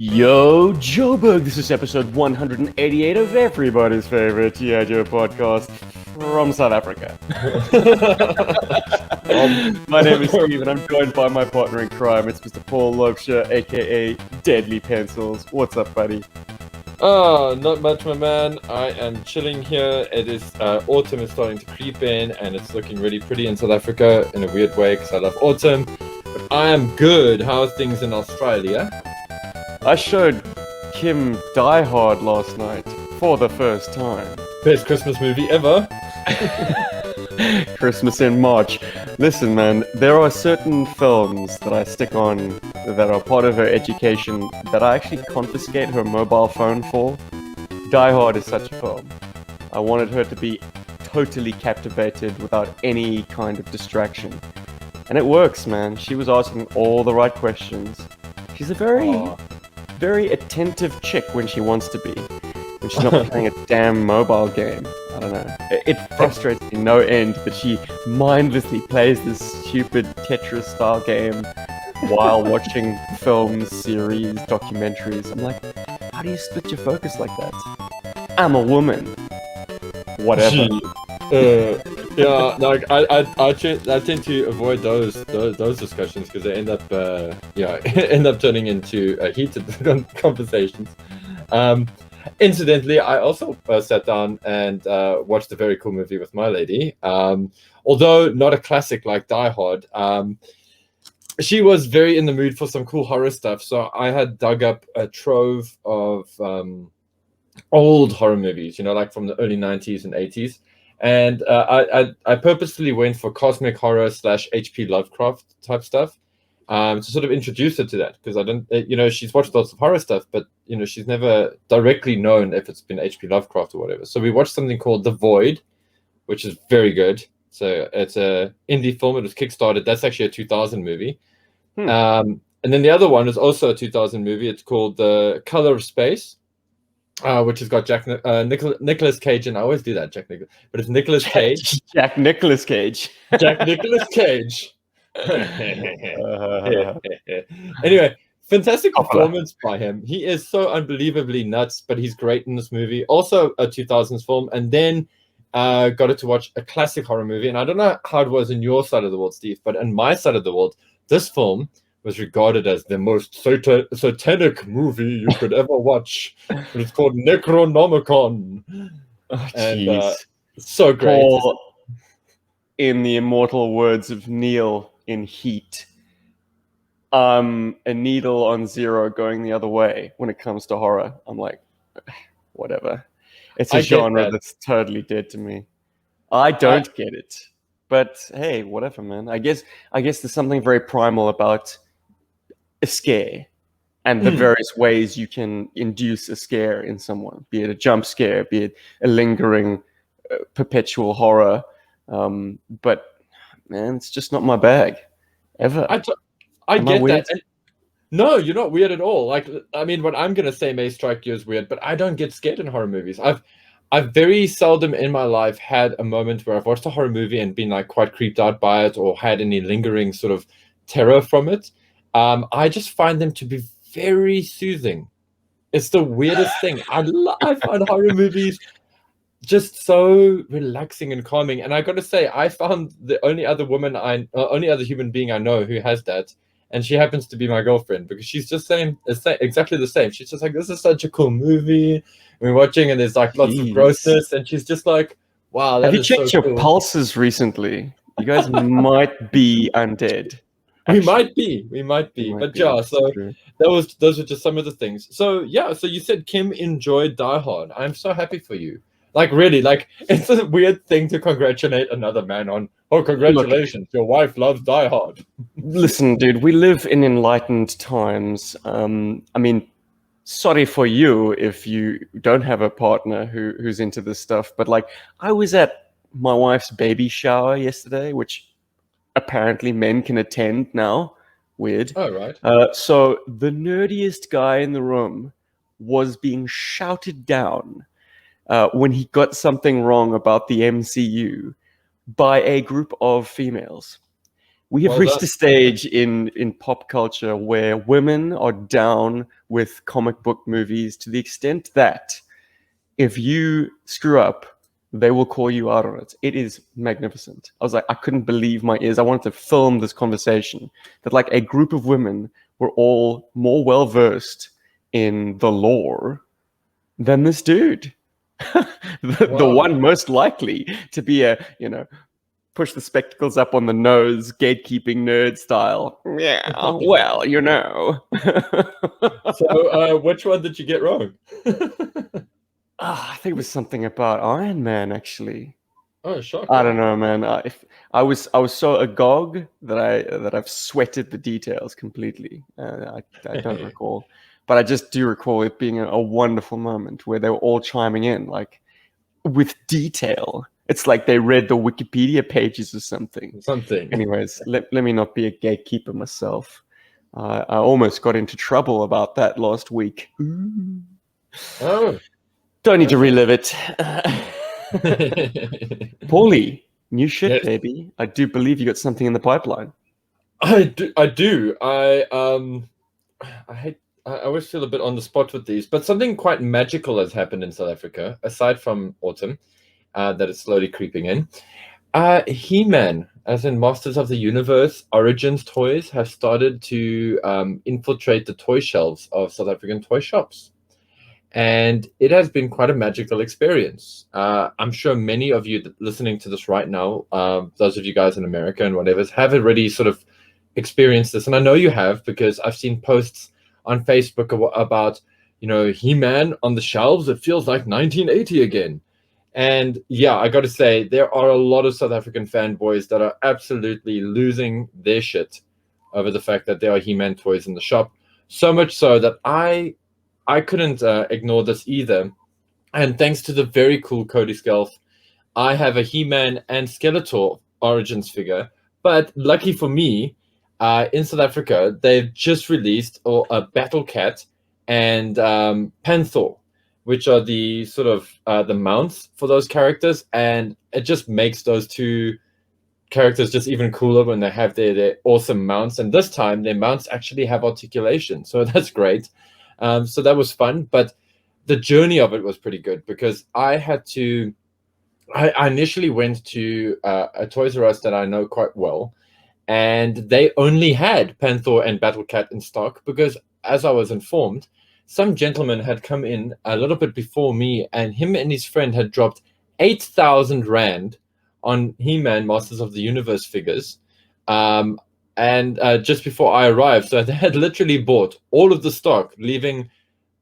Yo, Joburg, this is episode 188 of everybody's favorite G.I. Joe podcast from South Africa. My name is Steve, and I'm joined by my partner in crime. It's Mr. Paul Lobsher, aka Deadly Pencils. What's up, buddy? Oh, not much, my man. I am chilling here. It is autumn is starting to creep in, and it's looking really pretty in South Africa in a weird way because I love autumn. But I am good. How's things in Australia? I showed Kim Die Hard last night for the first time. Best Christmas movie ever. Christmas in March. Listen, man, there are certain films that I stick on that are part of her education that I actually confiscate her mobile phone for. Die Hard is such a film. I wanted her to be totally captivated without any kind of distraction. And it works, man. She was asking all the right questions. She's a very attentive chick when she wants to be. When she's not playing a damn mobile game. I don't know. It frustrates me no end that she mindlessly plays this stupid Tetris-style game while watching films, series, documentaries. I'm like, how do you split your focus like that? I'm a woman. Whatever. Yeah, like I tend to avoid those discussions because they end up turning into heated conversations. Incidentally, I also sat down and watched a very cool movie with my lady. Although not a classic like Die Hard, she was very in the mood for some cool horror stuff. So I had dug up a trove of old horror movies, like from the early 90s and 80s. And I purposefully went for cosmic horror / H.P. Lovecraft type stuff to sort of introduce her to that, because I don't, she's watched lots of horror stuff, but she's never directly known if it's been H.P. Lovecraft or whatever. So we watched something called The Void, which is very good. So it's a indie film. It was kickstarted. That's actually a 2000 movie. And then the other one is also a 2000 movie. It's called The Color of Space. Which has got Nicolas Cage, and I always do that, Jack Nicholas, but it's Nicolas Cage. Jack Nicolas Cage. Jack Nicolas Cage. Anyway, fantastic performance by him. He is so unbelievably nuts, but he's great in this movie. Also a 2000s film, and then got it to watch a classic horror movie. And I don't know how it was in your side of the world, Steve, but in my side of the world, this film was regarded as the most satanic movie you could ever watch. It's called Necronomicon. And so great. Paul, in the immortal words of Neil in Heat, a needle on zero going the other way when it comes to horror. I'm like, whatever. It's a genre that's totally dead to me. I don't get it. But hey, whatever, man. I guess there's something very primal about a scare and the various ways you can induce a scare in someone, be it a jump scare, be it a lingering perpetual horror, but man, it's just not my bag ever. I get that. No, you're not weird at all. Like, I mean, what I'm gonna say may strike you as weird, but I don't get scared in horror movies. I've very seldom in my life had a moment where I've watched a horror movie and been like quite creeped out by it or had any lingering sort of terror from it. I just find them to be very soothing. It's the weirdest thing. I find horror movies just so relaxing and calming. And I got to say, I found the only other human being I know who has that, and she happens to be my girlfriend, because she's just exactly the same. She's just like, this is such a cool movie. And we're watching, and there's like lots of grossness, and she's just like, wow. Have you checked your pulses recently? You guys might be undead. Actually. We might be. But yeah, so those are just some of the things. So yeah, so you said Kim enjoyed Die Hard. I'm so happy for you. Like, really, like, it's a weird thing to congratulate another man on. Oh, congratulations, your wife loves Die Hard. Listen, dude, we live in enlightened times. I mean, sorry for you if you don't have a partner who's into this stuff, but like, I was at my wife's baby shower yesterday, which apparently men can attend now. Weird. Oh, right. So the nerdiest guy in the room was being shouted down when he got something wrong about the MCU by a group of females. We have Well reached done. a stage in pop culture where women are down with comic book movies to the extent that if you screw up, they will call you out on it. It is magnificent. I was like, I couldn't believe my ears. I wanted to film this conversation that like a group of women were all more well versed in the lore than this dude. The Wow. one most likely to be a, push the spectacles up on the nose, gatekeeping nerd style. Yeah, well, So, which one did you get wrong? I think it was something about Iron Man, actually. Oh, I shocker. don't know, man. If I was so agog that I've sweated the details completely. I don't recall, but I just do recall it being a wonderful moment where they were all chiming in, like with detail. It's like they read the Wikipedia pages or something. Something. Anyways, let me not be a gatekeeper myself. I almost got into trouble about that last week. Ooh. Oh. Don't need to relive it. Paulie, new shit, Yes. baby. I do believe you got something in the pipeline. I do. I do. I hate. I always feel a bit on the spot with these, but something quite magical has happened in South Africa, aside from autumn, that is slowly creeping in. He-Man, as in Masters of the Universe, Origins toys have started to infiltrate the toy shelves of South African toy shops. And it has been quite a magical experience. I'm sure many of you listening to this right now, those of you guys in America and whatever, have already sort of experienced this. And I know you have, because I've seen posts on Facebook about, He-Man on the shelves. It feels like 1980 again. And yeah, I got to say, there are a lot of South African fanboys that are absolutely losing their shit over the fact that there are He-Man toys in the shop. So much so that I couldn't ignore this either. And thanks to the very cool Cody Skelf, I have a He-Man and Skeletor Origins figure. But lucky for me, in South Africa, they've just released a Battle Cat and Panther, which are the sort of the mounts for those characters. And it just makes those two characters just even cooler when they have their awesome mounts. And this time, their mounts actually have articulation. So that's great. So that was fun. But the journey of it was pretty good, because I initially went to a Toys R Us that I know quite well, and they only had Panther and Battle Cat in stock because, as I was informed, some gentleman had come in a little bit before me, and him and his friend had dropped 8,000 Rand on He-Man Masters of the Universe figures. And just before I arrived, so they had literally bought all of the stock, leaving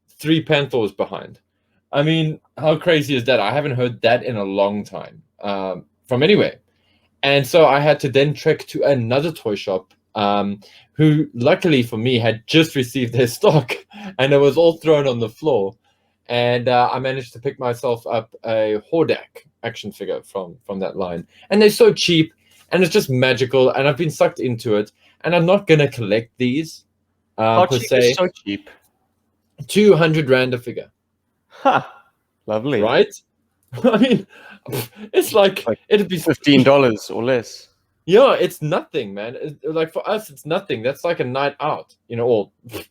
3 Panthers behind. I mean, how crazy is that? I haven't heard that in a long time from anywhere. And so I had to then trek to another toy shop, who, luckily for me, had just received their stock, and it was all thrown on the floor. And I managed to pick myself up a Hordak action figure from that line. And they're so cheap, and it's just magical, and I've been sucked into it. And I'm not going to collect these, How per cheap se. is so cheap? 200 Rand a figure. Ha! Lovely. Right? I mean, it's like it'd be $15 or less. Yeah, it's nothing, man. Like for us, it's nothing. That's like a night out, or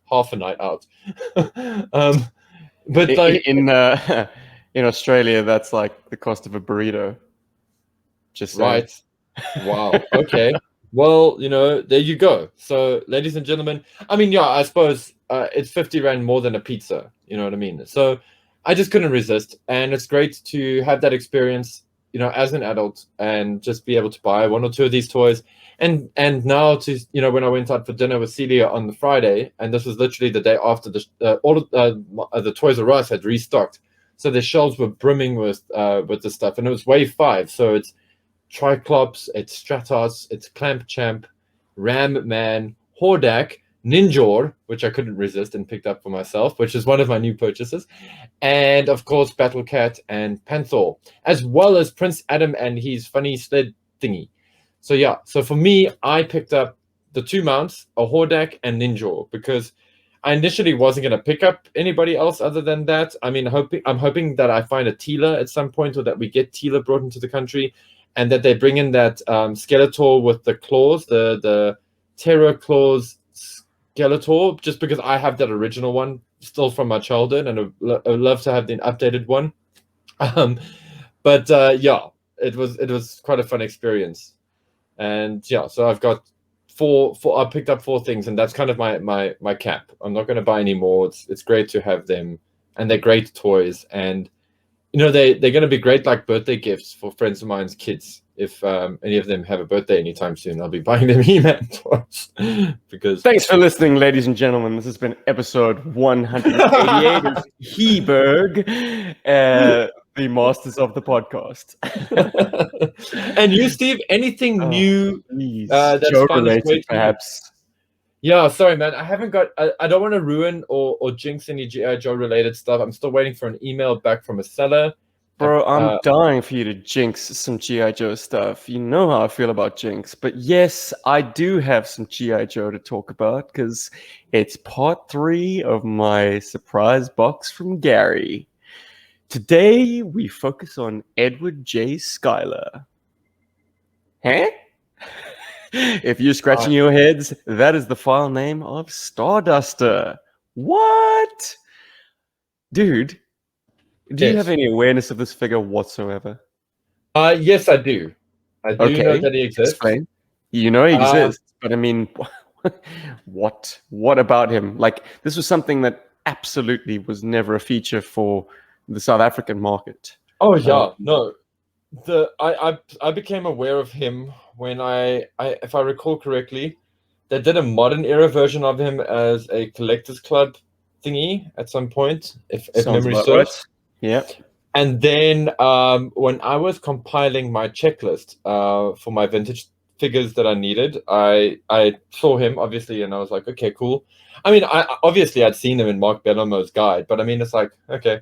half a night out. But like in Australia, that's like the cost of a burrito. Just saying. right. Wow. Okay. Well, there you go. So, ladies and gentlemen, I mean, yeah, I suppose it's 50 Rand more than a pizza. You know what I mean? So, I just couldn't resist, and it's great to have that experience, as an adult, and just be able to buy one or two of these toys. And now to when I went out for dinner with Celia on the Friday, and this was literally the day after all of the Toys R Us had restocked, so the shelves were brimming with the stuff, and it was Wave 5, so it's Triclops, it's Stratos, it's Clamp Champ, Ram Man, Hordak, Ninjor, which I couldn't resist and picked up for myself, which is one of my new purchases, and of course Battle Cat and Panther, as well as Prince Adam and his funny sled thingy. So yeah, so for me, I picked up the 2 mounts, a Hordak and Ninjor, because I initially wasn't going to pick up anybody else other than that. I mean, I'm hoping that I find a Tila at some point, or that we get Tila brought into the country. and that they bring in that Skeletor with the claws, the Terror Claws Skeletor, just because I have that original one still from my childhood, and I'd love to have the updated one. But yeah, it was quite a fun experience, and yeah, so I've got four. I picked up 4 things, and that's kind of my cap. I'm not going to buy any more. It's great to have them, and they're great toys, and they're going to be great like birthday gifts for friends of mine's kids. If any of them have a birthday anytime soon, I'll be buying them He-Man toys. Because Thanks for listening, ladies and gentlemen. This has been episode 188 of Heberg, the masters of the podcast. And you, Steve, anything new that's Joe found its way related, to you? perhaps? Yeah, sorry, man. I haven't got. I don't want to ruin or jinx any G.I. Joe related stuff. I'm still waiting for an email back from a seller. Bro, I'm dying for you to jinx some G.I. Joe stuff. You know how I feel about jinx. But yes, I do have some G.I. Joe to talk about because it's part 3 of my surprise box from Gary. Today, we focus on Edward J. Schuyler. Huh? If you're scratching your heads, that is the file name of Starduster. What? Dude, do you have any awareness of this figure whatsoever? Yes, I do. I do know that he exists. Explain. You know he exists, but I mean, what about him? Like, this was something that absolutely was never a feature for the South African market. Oh yeah, no. I became aware of him when I if I recall correctly, they did a modern era version of him as a collector's club thingy at some point, if memory serves. Right. Yeah. And then when I was compiling my checklist for my vintage figures that I needed, I saw him obviously, and I was like, okay, cool. I mean, I'd seen him in Mark Bellomo's guide, but I mean, it's like, okay.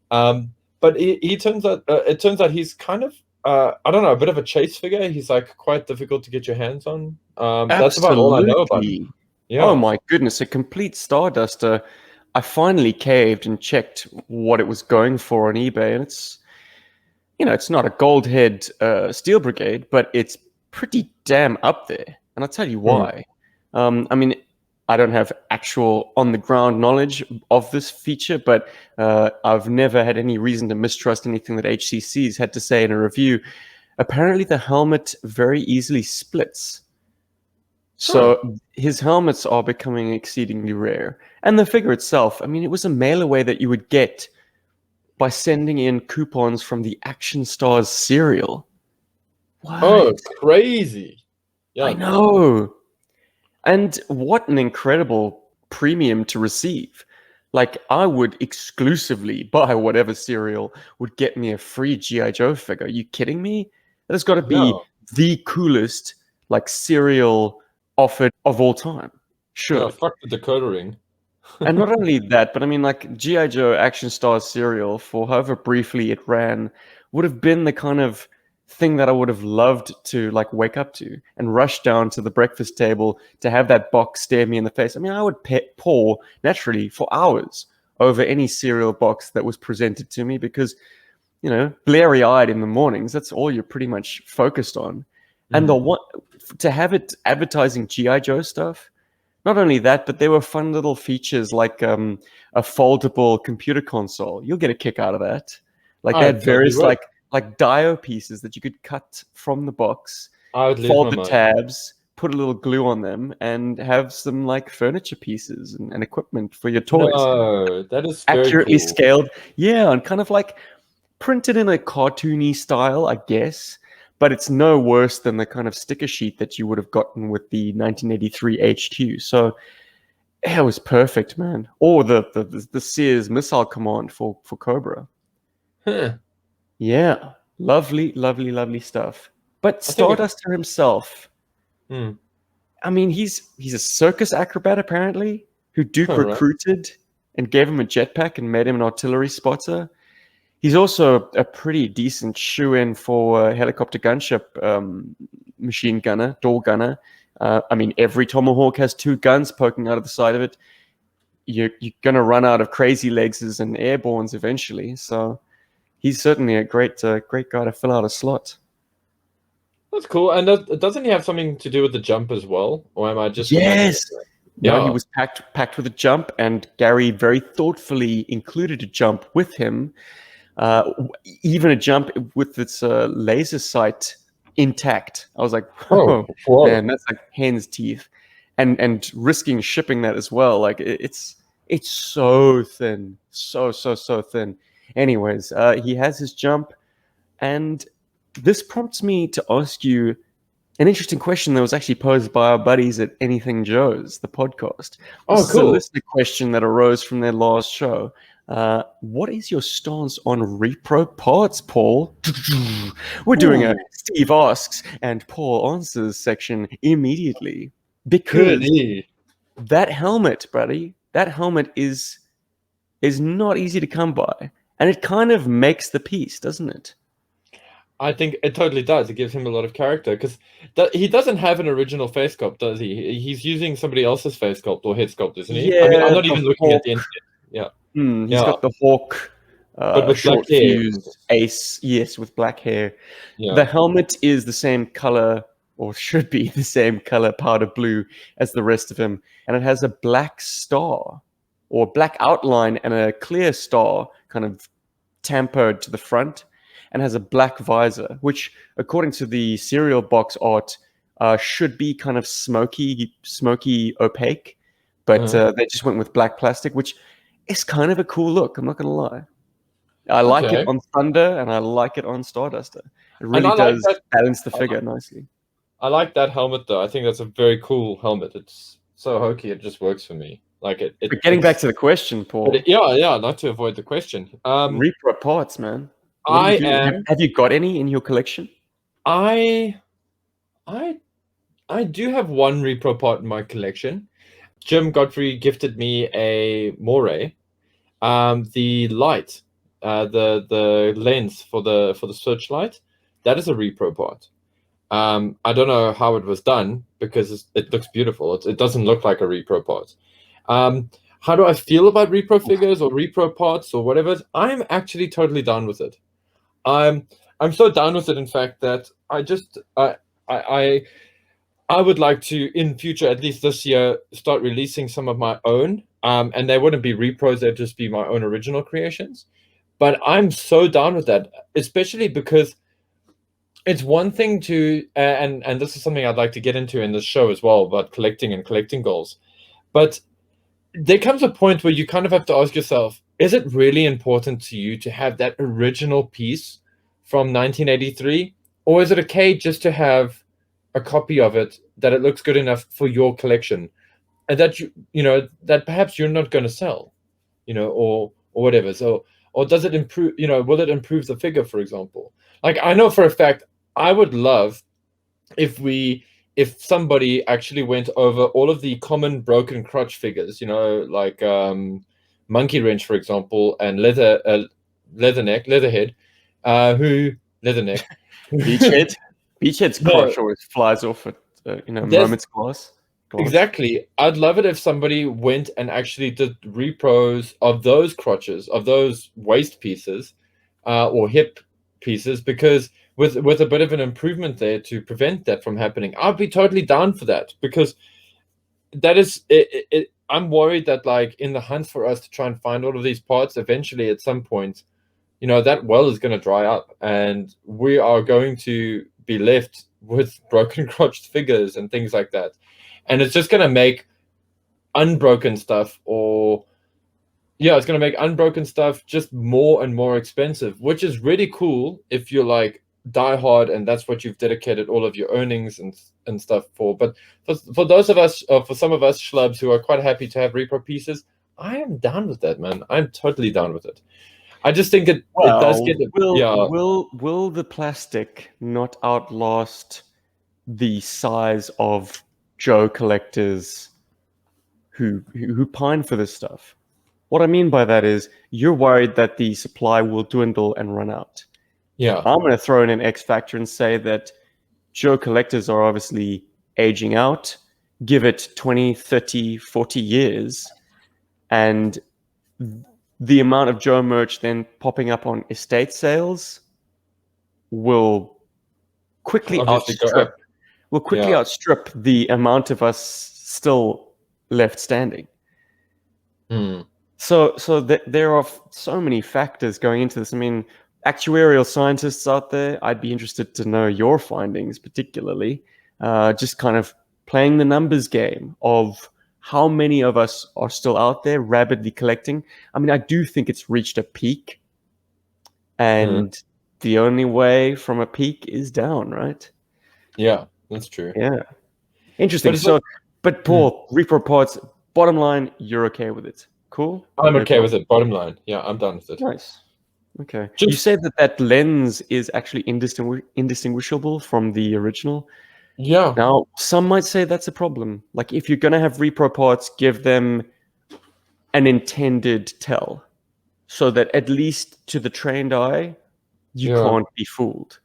But he turns out it turns out he's kind of I don't know, a bit of a chase figure. He's like quite difficult to get your hands on. That's about all I know about him. Yeah. Oh my goodness, a complete Starduster. I finally caved and checked what it was going for on eBay, and it's not a gold head Steel Brigade, but it's pretty damn up there. And I'll tell you why. I mean, I don't have actual on-the-ground knowledge of this feature, but I've never had any reason to mistrust anything that HCC's had to say in a review. Apparently, the helmet very easily splits. So his helmets are becoming exceedingly rare. And the figure itself, I mean, it was a mail-away that you would get by sending in coupons from the Action Stars cereal. What? Oh, it's crazy. Yeah. I know. And what an incredible premium to receive. Like, I would exclusively buy whatever cereal would get me a free G.I. Joe figure. Are you kidding me? That has got to be the coolest, like, cereal offered of all time. Sure. Yeah, fuck the decoder ring. And not only that, but I mean, like, G.I. Joe Action Stars cereal, for however briefly it ran, would have been the kind of thing that I would have loved to, like, wake up to and rush down to the breakfast table to have that box stare me in the face. I mean, I would paw naturally for hours over any cereal box that was presented to me because, bleary-eyed in the mornings, that's all you're pretty much focused on. And to have it advertising G.I. Joe stuff, not only that, but there were fun little features like a foldable computer console. You'll get a kick out of that. Like, they had various like dio pieces that you could cut from the box, fold the tabs, put a little glue on them, and have some like furniture pieces and equipment for your toys. No, that is accurately scaled. Yeah, and kind of like printed in a cartoony style, I guess. But it's no worse than the kind of sticker sheet that you would have gotten with the 1983 HQ. So it was perfect, man. Or the Sears missile command for Cobra. Huh. Yeah, lovely, lovely, lovely stuff. But Starduster himself, I mean, he's a circus acrobat apparently, who Duke recruited and gave him a jetpack and made him an artillery spotter. He's also a pretty decent shoe-in for helicopter gunship machine gunner, door gunner. I mean, every Tomahawk has 2 guns poking out of the side of it. You're going to run out of crazy legs and airbornes eventually, so he's certainly a great guy to fill out a slot. That's cool. And doesn't he have something to do with the jump as well? Or am I just imagining Yes. that? No, he Yeah. was packed with a jump, and Gary very thoughtfully included a jump with him, even a jump with its laser sight intact. I was like, Oh, whoa, whoa. man, that's like hen's teeth, and risking shipping that as well. Like it's so thin, so thin. Anyways, he has his jump, and this prompts me to ask you an interesting question that was actually posed by our buddies at Anything Joe's, the podcast. This Oh, is a cool. listener question that arose from their last show. What is your stance on repro parts, Paul? We're doing a Ooh, Steve asks and Paul answers section immediately because goody. that helmet, buddy, that helmet is not easy to come by, and it kind of makes the piece, doesn't it? I think it totally does. It gives him a lot of character because he doesn't have an original face sculpt, does he? He's using somebody else's face sculpt or head sculpt, isn't he? I mean, I'm Yeah, not the even looking at hawk. the internet. Yeah, He's yeah, got the hawk, but with black short hair. fuse ace, yes, with black hair. Yeah. The helmet is the same color, or should be the same color, powder blue, as the rest of him, and it has a black star, or black outline, and a clear star, kind of tampered to the front, and has a black visor, which, according to the cereal box art, should be kind of smoky, opaque, but Uh-huh. they just went with black plastic, which is kind of a cool look. I'm not gonna lie. I like it Okay. on Thunder, and I like it on Starduster. It And really I like does that. balance the I, figure nicely. I like that helmet though. I think that's a very cool helmet. It's so hokey. It just works for me. Like But getting back to the question, Paul, yeah, yeah. Not to avoid the question. repro parts, man. What do you I do? am. Have you got any in your collection? I. I. I do have one repro part in my collection. Jim Godfrey gifted me a Moray. The light, the lens for the searchlight, that is a repro part. I don't know how it was done because it looks beautiful. It doesn't look like a repro part. How do I feel about repro figures or repro parts or whatever? I'm actually totally down with it. I'm I'm so down with it, in fact, that I I would like to, in future, at least this year, start releasing some of my own. And they wouldn't be repros; they'd just be my own original creations. But I'm so down with that, especially because it's one thing to, and this is something I'd like to get into in this show as well about collecting and collecting goals. But there comes a point where you kind of have to ask yourself, is it really important to you to have that original piece from 1983? Or is it okay just to have a copy of it, that it looks good enough for your collection, and that that perhaps you're not going to sell, or whatever. So, or does it improve, will it improve the figure, for example? Like, I know for a fact I would love if somebody actually went over all of the common broken crotch figures, like Monkey Wrench, for example, and Leatherhead, who Leatherneck. Beachhead. Beachhead's No, crotch always flies off at there's moment's glance. exactly. I'd love it if somebody went and actually did repros of those crotches, of those waist pieces, or hip pieces, because with a bit of an improvement there to prevent that from happening, I'd be totally down for that, because that is I'm worried that, like, in the hunt for us to try and find all of these parts, eventually at some point, that well is going to dry up, and we are going to be left with broken crotched figures and things like that, and it's just going to make unbroken stuff, or yeah, it's going to make unbroken stuff just more and more expensive, which is really cool if you're like die hard and that's what you've dedicated all of your earnings and stuff for. But for those of us, for some of us schlubs who are quite happy to have repro pieces, I am down with that, man. I'm totally down with it. I just think it does Well, get yeah. will the plastic not outlast the size of Joe collectors who pine for this stuff? What I mean by that is you're worried that the supply will dwindle and run out. Yeah. I'm going to throw in an X factor and say that Joe collectors are obviously aging out. Give it 20, 30, 40 years, and the amount of Joe merch then popping up on estate sales will quickly obviously go up. Yeah. outstrip the amount of us still left standing. Hmm. So there are so many factors going into this. I mean, actuarial scientists out there, I'd be interested to know your findings, particularly. Just kind of playing the numbers game of how many of us are still out there rapidly collecting. I mean, I do think it's reached a peak, and the only way from a peak is down, right? Yeah, that's true. Yeah. Interesting. But it's So, like, but Paul, repro-parts, bottom line, you're okay with it. Cool? I'm No okay with problem. it. Bottom line, yeah, I'm done with it. Nice. Okay. You Just said that that lens is actually indistinguishable from the original. yeah, Now, some might say that's a problem. Like, if you're going to have repro parts, give them an intended tell so that at least to the trained eye, you yeah. can't be fooled.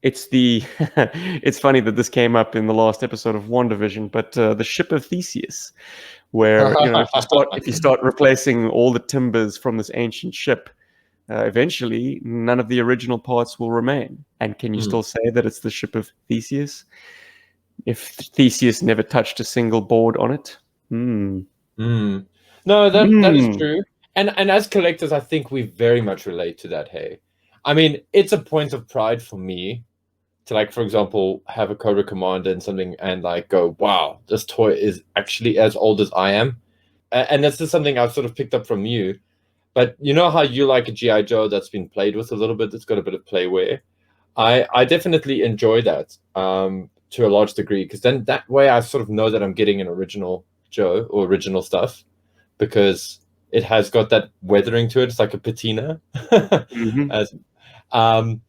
It's the it's funny that this came up in the last episode of WandaVision, but the ship of Theseus, where if you start replacing all the timbers from this ancient ship, eventually none of the original parts will remain. And can you Mm, still say that it's the ship of Theseus if Theseus never touched a single board on it? Hmm. mm. No, that is Hmm. true. And as collectors, I think we very much relate to that. Hey, I mean, it's a point of pride for me to, like, for example, have a Cobra Commander and something, and like go, wow, this toy is actually as old as I am. And this is something I've sort of picked up from you. But you know how you like a GI Joe that's been played with a little bit, that's got a bit of playware. I definitely enjoy that to a large degree, because then that way I sort of know that I'm getting an original Joe or original stuff, because it has got that weathering to it. It's like a patina. Mhm. As um,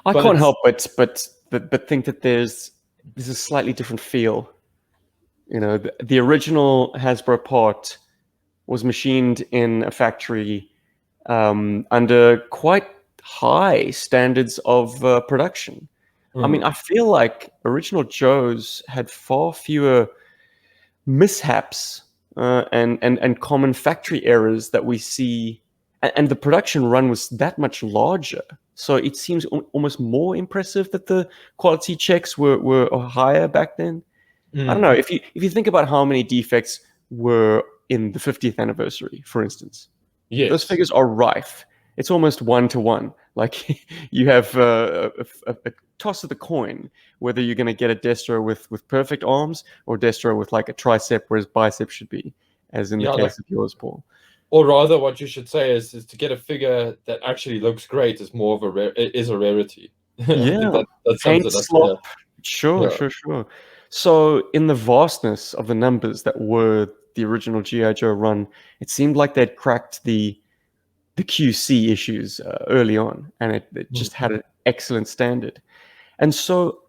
I can't but help but think that there's a slightly different feel. You know, the original Hasbro part was machined in a factory under quite high standards of production. I mean, mm, I feel like original Joes had far fewer mishaps and common factory errors that we see, and the production run was that much larger. So it seems almost more impressive that the quality checks were higher back then. I don't mm, know if you think about how many defects were in the 50th anniversary, for instance. Those yes, figures are rife. It's almost one to one. Like you have a toss of the coin whether you're going to get a Destro with perfect arms or Destro with like a tricep where his bicep should be, as in the yeah, like, case of yours, Paul. or rather, what you should say is to get a figure that actually looks great is more of a is a rarity. I think Yeah, that sums paint it up. Yeah, slop. Sure, yeah. sure, sure. So, in the vastness of the numbers that were the original GI Joe run, it seemed like they'd cracked the QC issues early on, and it Mm, just had an excellent standard. And so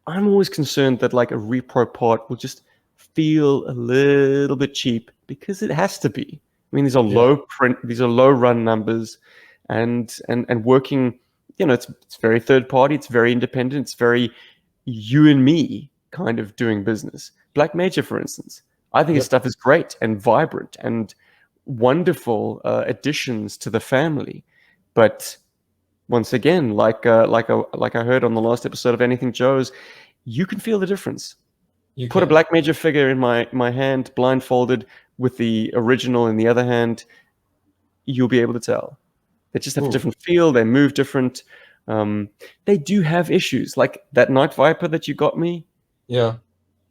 I'm always concerned that like a repro part will just feel a little bit cheap because it has to be. I mean, yeah. these are low run numbers, and working. You know, it's very third party. It's very independent. It's very you and me kind of doing business. Black Major, for instance, I think his Yep. stuff is great and vibrant and wonderful additions to the family, but once again, like I heard on the last episode of Anything Joe's, you can feel the difference. You Put a can. Black Major figure in my hand, blindfolded, with the original in the other hand, you'll be able to tell. They just have a Ooh, different feel. They move different. Um, they do have issues, like that Night Viper that you got me. yeah.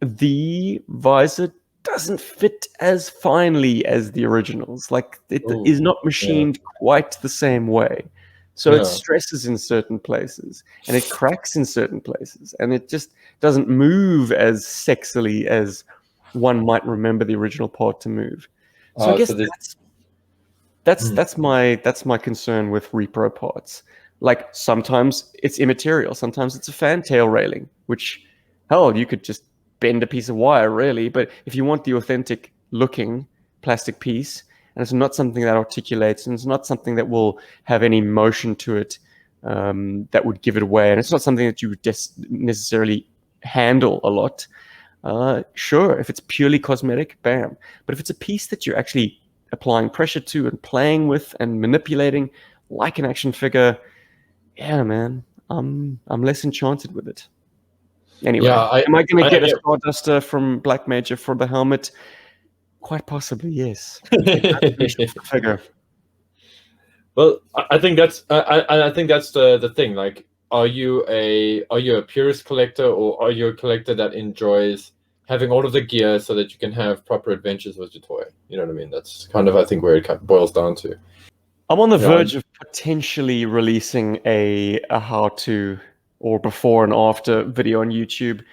The visor doesn't fit as finely as the originals. Like it Ooh, is not yeah. machined quite the same way. So it Yeah. stresses in certain places and it cracks in certain places and it just doesn't move as sexily as one might remember the original part to move. So I So guess this. that's Mm, that's my concern with repro parts. Like sometimes it's immaterial, sometimes it's a fantail railing, which hell you could just bend a piece of wire really. But if you want the authentic looking plastic piece, and it's not something that articulates, and it's not something that will have any motion to it that would give it away, and it's not something that you would necessarily handle a lot. Sure, if it's purely cosmetic, bam. But if it's a piece that you're actually applying pressure to and playing with and manipulating like an action figure, yeah, man, I'm less enchanted with it. Anyway, Yeah, am I going to get a yeah. Starduster from Black Major for the helmet? Quite possibly, yes. Figure. Well, I think that's I think that's the thing. Like, are you a purist collector, or are you a collector that enjoys having all of the gear so that you can have proper adventures with your toy? You know what I mean? That's kind of, I think, where it boils down to. I'm on the Yeah. verge of potentially releasing a how-to or before and after video on YouTube.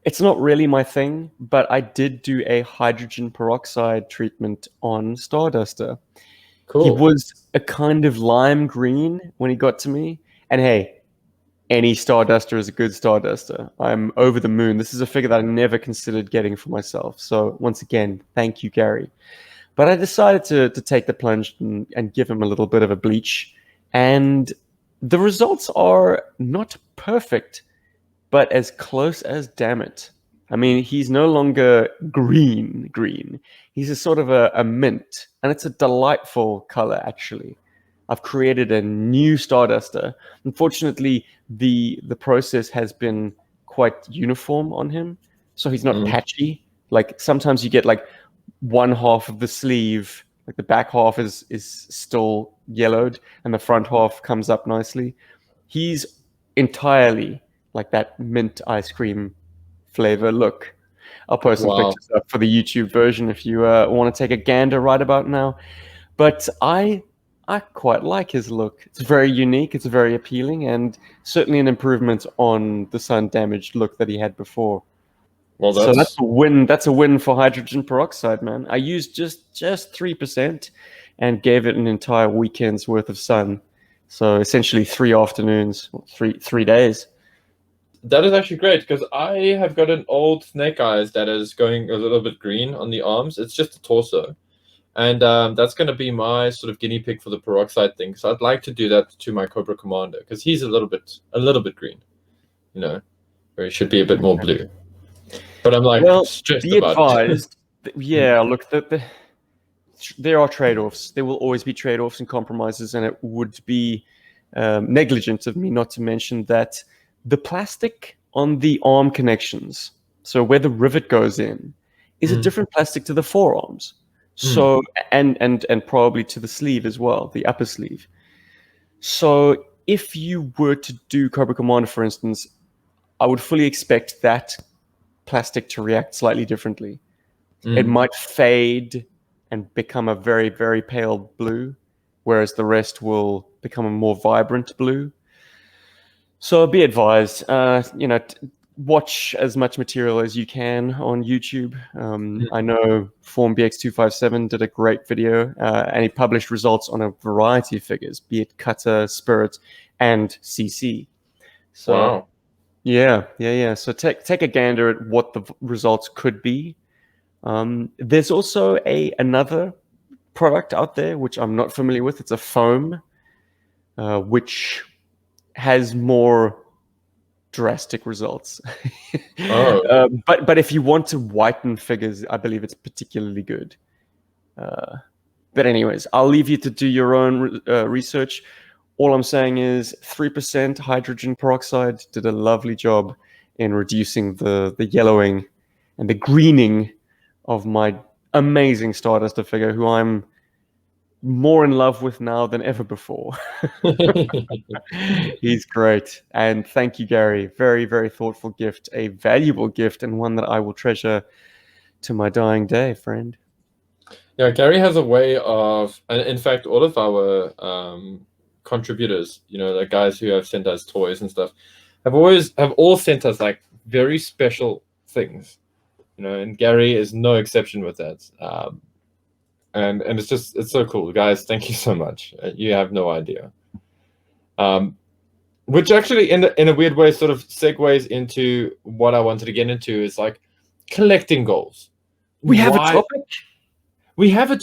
It's not really my thing, but I did do a hydrogen peroxide treatment on Starduster. He Cool. was a kind of lime green when he got to me. And hey, any Starduster is a good Starduster. I'm over the moon. This is a figure that I never considered getting for myself. So once again, thank you, Gary. But I decided to take the plunge and give him a little bit of a bleach. And the results are not perfect, but as close as damn it. I mean, he's no longer green. He's a sort of a mint, and it's a delightful color, actually. I've created a new Starduster. Unfortunately, the process has been quite uniform on him, so he's not patchy. Like sometimes you get like one half of the sleeve, like the back half is still yellowed, and the front half comes up nicely. He's entirely like that mint ice cream flavor look. I'll post some Wow. pictures up for the YouTube version if you want to take a gander right about now. But I quite like his look. It's very unique. It's very appealing, and certainly an improvement on the sun damaged look that he had before. Well, So that's that's a win. That's a win for hydrogen peroxide, man. I used just 3% and gave it an entire weekend's worth of sun. So essentially 3 afternoons, three days. that is actually great, because I have got an old Snake Eyes that is going a little bit green on the arms. It's just a torso. And that's going to be my sort of guinea pig for the peroxide thing. So I'd like to do that to my Cobra Commander, because he's a little bit green, you know, where he should be a bit more blue. But I'm like Well, stressed be about it. advised. Yeah, look, there are trade-offs. There will always be trade-offs and compromises, and it would be negligent of me not to mention that the plastic on the arm connections, so where the rivet goes in, is a different plastic to the forearms. So and probably to the sleeve as well, the upper sleeve. So if you were to do Cobra Commander, for instance, I would fully expect that plastic to react slightly differently. It might fade and become a very, very pale blue, whereas the rest will become a more vibrant blue. So be advised, watch as much material as you can on YouTube. I know FormBX257 did a great video, and he published results on a variety of figures, be it Cutter, Spirit, and CC. So Wow. yeah. So take a gander at what the results could be. There's also another product out there which I'm not familiar with. It's a foam, which has more drastic results. Oh. But if you want to whiten figures, I believe it's particularly good. But anyways, I'll leave you to do your own research. All I'm saying is 3% hydrogen peroxide did a lovely job in reducing the yellowing and the greening of my amazing Starduster figure, who I'm more in love with now than ever before. He's great. And thank you, Gary. Very, very thoughtful gift, a valuable gift, and one that I will treasure to my dying day, friend. Yeah, Gary has a way of, and in fact, all of our contributors, the guys who have sent us toys and stuff, have all sent us like very special things, and Gary is no exception with that. And it's so cool, guys. Thank you so much. You have no idea. Which actually, in a weird way, sort of segues into what I wanted to get into, is like collecting goals. We have a topic. We have a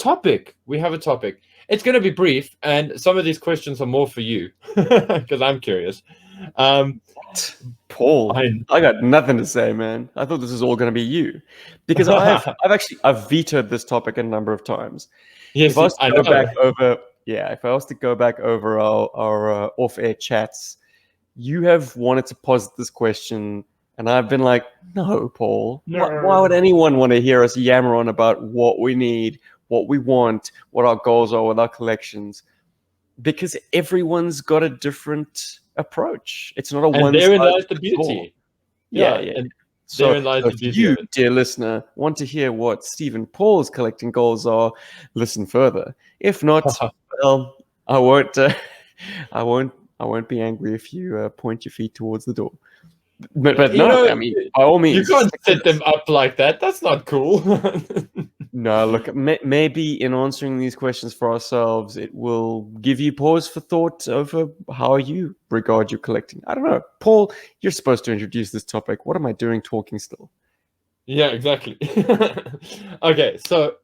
topic. It's going to be brief, and some of these questions are more for you because I'm curious. Paul, I got nothing to say, man. I thought this was all going to be you, because I've vetoed this topic a number of times. Yes, if I was to I go know. back over, if I was to go back over our off-air chats, you have wanted to posit this question, and I've been like, no, Paul. Why would anyone want to hear us yammer on about what we need, what we want, what our goals are with our collections? Because everyone's got a different approach. It's not a one size therein lies the fits all. beauty. Yeah. And So therein lies the if beauty you, of it. dear listener, want to hear what Stephen Paul's collecting goals are, listen further. If not, well, I won't. I won't be angry if you point your feet towards the door. But You no, know, I mean, by all means, you can't stick with set them up like that. That's not cool. No, look, maybe in answering these questions for ourselves, it will give you pause for thought over how you regard your collecting. I don't know. Paul, you're supposed to introduce this topic. What am I doing talking still? Yeah, exactly. Okay, so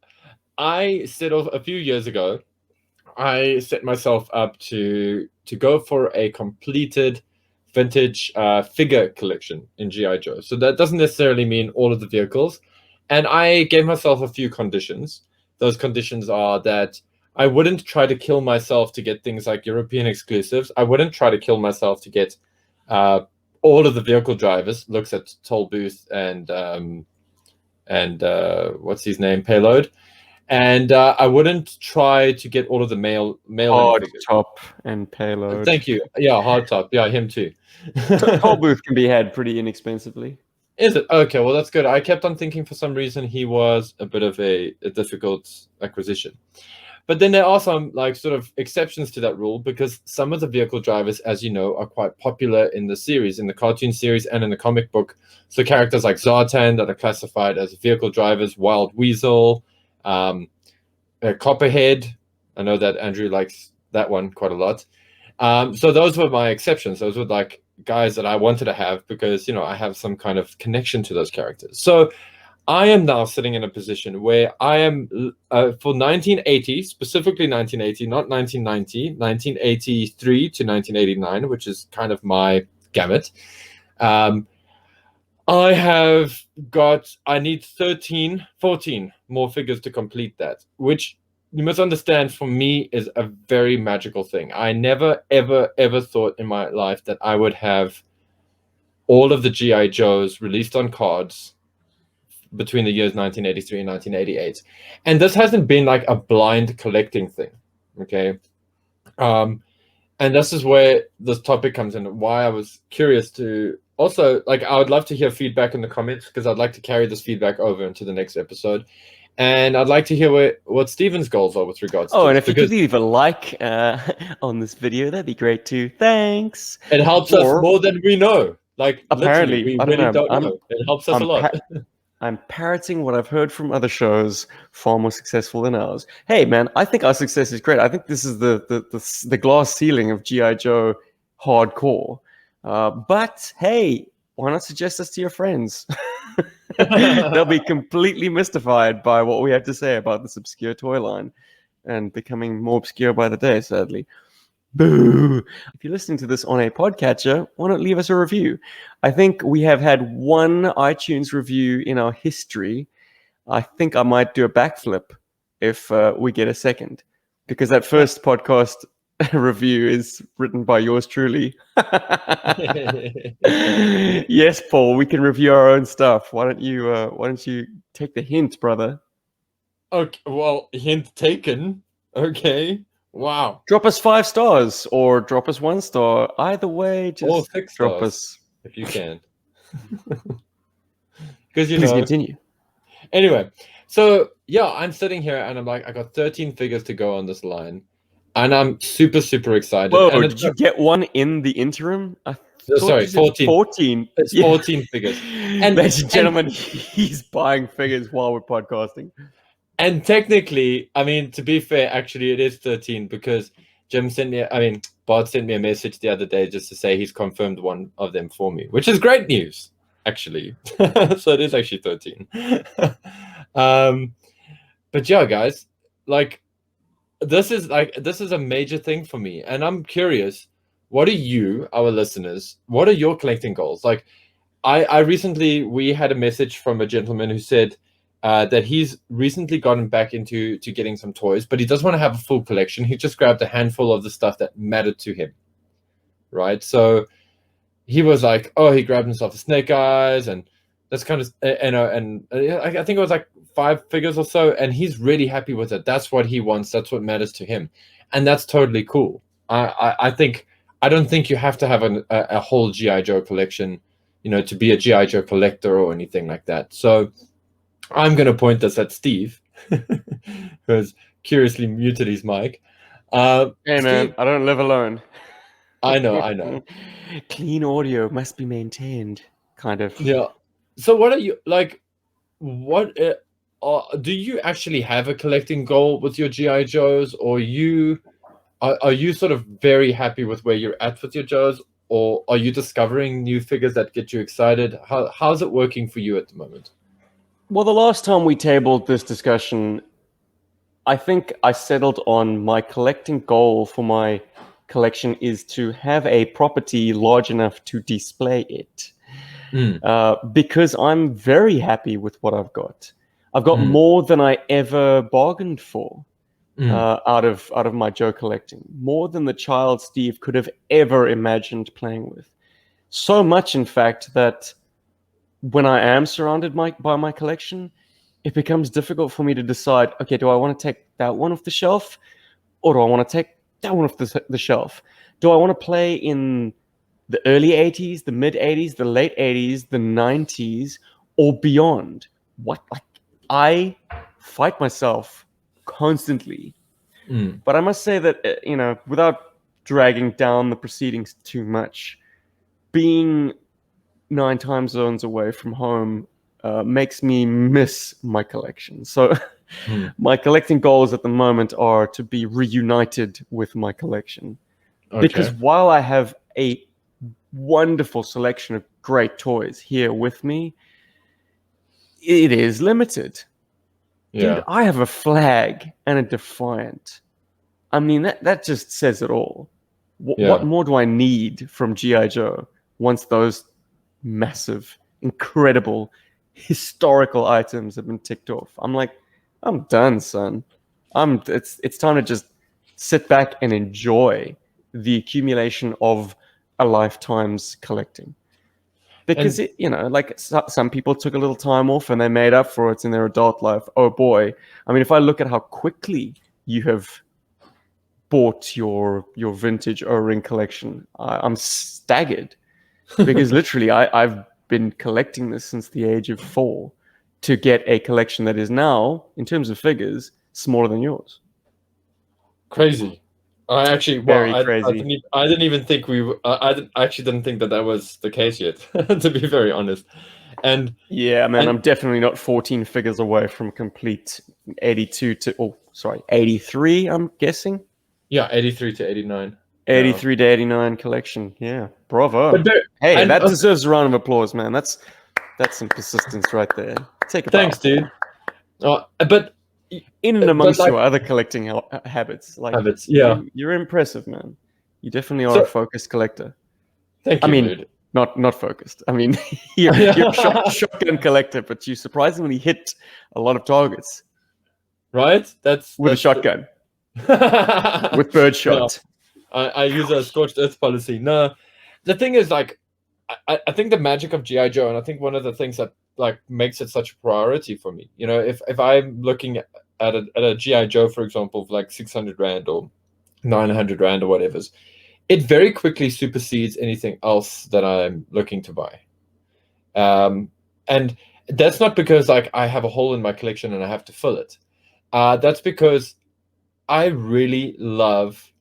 I set off a few years ago. I set myself up to go for a completed vintage figure collection in GI Joe. So that doesn't necessarily mean all of the vehicles. And I gave myself a few conditions. Those conditions are that I wouldn't try to kill myself to get things like European exclusives. I wouldn't try to kill myself to get all of the vehicle drivers. Looks at Toll Booth and what's his name, Payload. And I wouldn't try to get all of the male Hard figures. top and payload. Thank you. Yeah, hard top. Yeah, him too. Toll booth can be had pretty inexpensively. Is it? Okay, well, that's good. I kept on thinking for some reason he was a bit of a difficult acquisition. But then there are some like sort of exceptions to that rule, because some of the vehicle drivers, as you know, are quite popular in the series, in the cartoon series and in the comic book. So characters like Zartan that are classified as vehicle drivers, Wild Weasel, Copperhead. I know that Andrew likes that one quite a lot. So those were my exceptions. Those were like guys that I wanted to have because, you know, I have some kind of connection to those characters. So I am now sitting in a position where I am for 1980, specifically 1980, not 1990, 1983 to 1989, which is kind of my gamut. I need 14 more figures to complete that, which you must understand for me is a very magical thing. I never, ever, ever thought in my life that I would have all of the G.I. Joes released on cards between the years 1983 and 1988. And this hasn't been like a blind collecting thing, okay? And this is where this topic comes in, why I was curious to also, like, I would love to hear feedback in the comments, because I'd like to carry this feedback over into the next episode. And I'd like to hear what Stephen's goals are with regards to and this, if you could leave a like on this video, that'd be great too. Thanks. it helps us more than we know. Like, apparently, literally, we I don't really know. don't know. It helps us a lot. I'm parroting what I've heard from other shows, far more successful than ours. Hey, man, I think our success is great. I think this is the glass ceiling of G.I. Joe hardcore. But hey, why not suggest us to your friends? They'll be completely mystified by what we have to say about this obscure toy line, and becoming more obscure by the day, sadly. Boo! If you're listening to this on a podcatcher, why not leave us a review? I think we have had one iTunes review in our history. I think I might do a backflip if we get a second, because that first podcast review is written by yours truly. Yes, Paul, we can review our own stuff. Why don't you take the hint, brother? Okay, well, hint taken. Okay. Wow. Drop us 5 stars or drop us 1 star. Either way, just 6 drop stars, us if you can. Because Please continue. Anyway, so yeah, I'm sitting here and I'm like, I got 13 figures to go on this line, and I'm super, super excited. Whoa, and did you get one in the interim? Sorry, 14. 14. It's 14 figures. And ladies and gentlemen, he's buying figures while we're podcasting. And technically, I mean, to be fair, actually, it is 13 because Bart sent me a message the other day just to say he's confirmed one of them for me, which is great news, actually. So it is actually 13. But yeah, guys, like, this is a major thing for me. And I'm curious, what are you, our listeners, what are your collecting goals? Like, we had a message from a gentleman who said, that he's recently gotten back into getting some toys, but he doesn't want to have a full collection. He just grabbed a handful of the stuff that mattered to him, right? So he was like, oh, he grabbed himself a snake eyes, and that's kind of I think it was like 5 figures or so, and he's really happy with it. That's what he wants. That's what matters to him, and that's totally cool. I think I don't think you have to have a whole GI Joe collection, to be a GI Joe collector or anything like that. So I'm going to point this at Steve, who has curiously muted his mic. Hey man, Steve, I don't live alone. I know. Clean audio must be maintained, kind of. Yeah. So what are you like? What do you actually have a collecting goal with your GI Joes, or are you sort of very happy with where you're at with your Joes, or are you discovering new figures that get you excited? How's it working for you at the moment? Well, the last time we tabled this discussion, I think I settled on my collecting goal for my collection is to have a property large enough to display it. Because I'm very happy with what I've got. I've got more than I ever bargained for out of my Joe collecting. More than the child Steve could have ever imagined playing with. So much, in fact, that when I am surrounded by my collection, it becomes difficult for me to decide, okay, do I want to take that one off the shelf, or do I want to take that one off the shelf? Do I want to play in the early 80s, the mid 80s, the late 80s, the 90s, or beyond? I fight myself constantly. But I must say that, without dragging down the proceedings too much, being 9 time zones away from home makes me miss my collection. So my collecting goals at the moment are to be reunited with my collection. Okay. Because while I have a wonderful selection of great toys here with me, it is limited. Yeah. Dude, I have a Flag and a Defiant. I mean, that just says it all. What more do I need from G.I. Joe once those massive, incredible, historical items have been ticked off? I'm done, son. It's time to just sit back and enjoy the accumulation of a lifetime's collecting. Because some people took a little time off and they made up for it in their adult life. Oh boy. I mean, if I look at how quickly you have bought your vintage O-ring collection, I'm staggered. Because literally I've been collecting this since the age of 4 to get a collection that is now, in terms of figures, smaller than yours. Crazy. I actually, crazy. I didn't even think I actually didn't think that was the case yet, to be very honest. And yeah, man, I'm definitely not 14 figures away from complete 82 to 83. I'm guessing. Yeah, 83 to 89. 83 to 89 collection. Yeah, bravo. That deserves a round of applause, man. That's some persistence right there. Take a thanks, dude. But in and amongst your other collecting habits, yeah, you're impressive, man. You definitely are a focused collector. Thank you, dude. Not focused. I mean, you're a shotgun collector, but you surprisingly hit a lot of targets. Right? That's a shotgun. With birdshot. Yeah. I use a scorched earth policy. No, the thing is, I think the magic of G.I. Joe, and I think one of the things that makes it such a priority for me, if I'm looking at a G.I. Joe, for example, of like 600 Rand or 900 Rand or whatever, it very quickly supersedes anything else that I'm looking to buy. And that's not because I have a hole in my collection and I have to fill it. That's because I really love,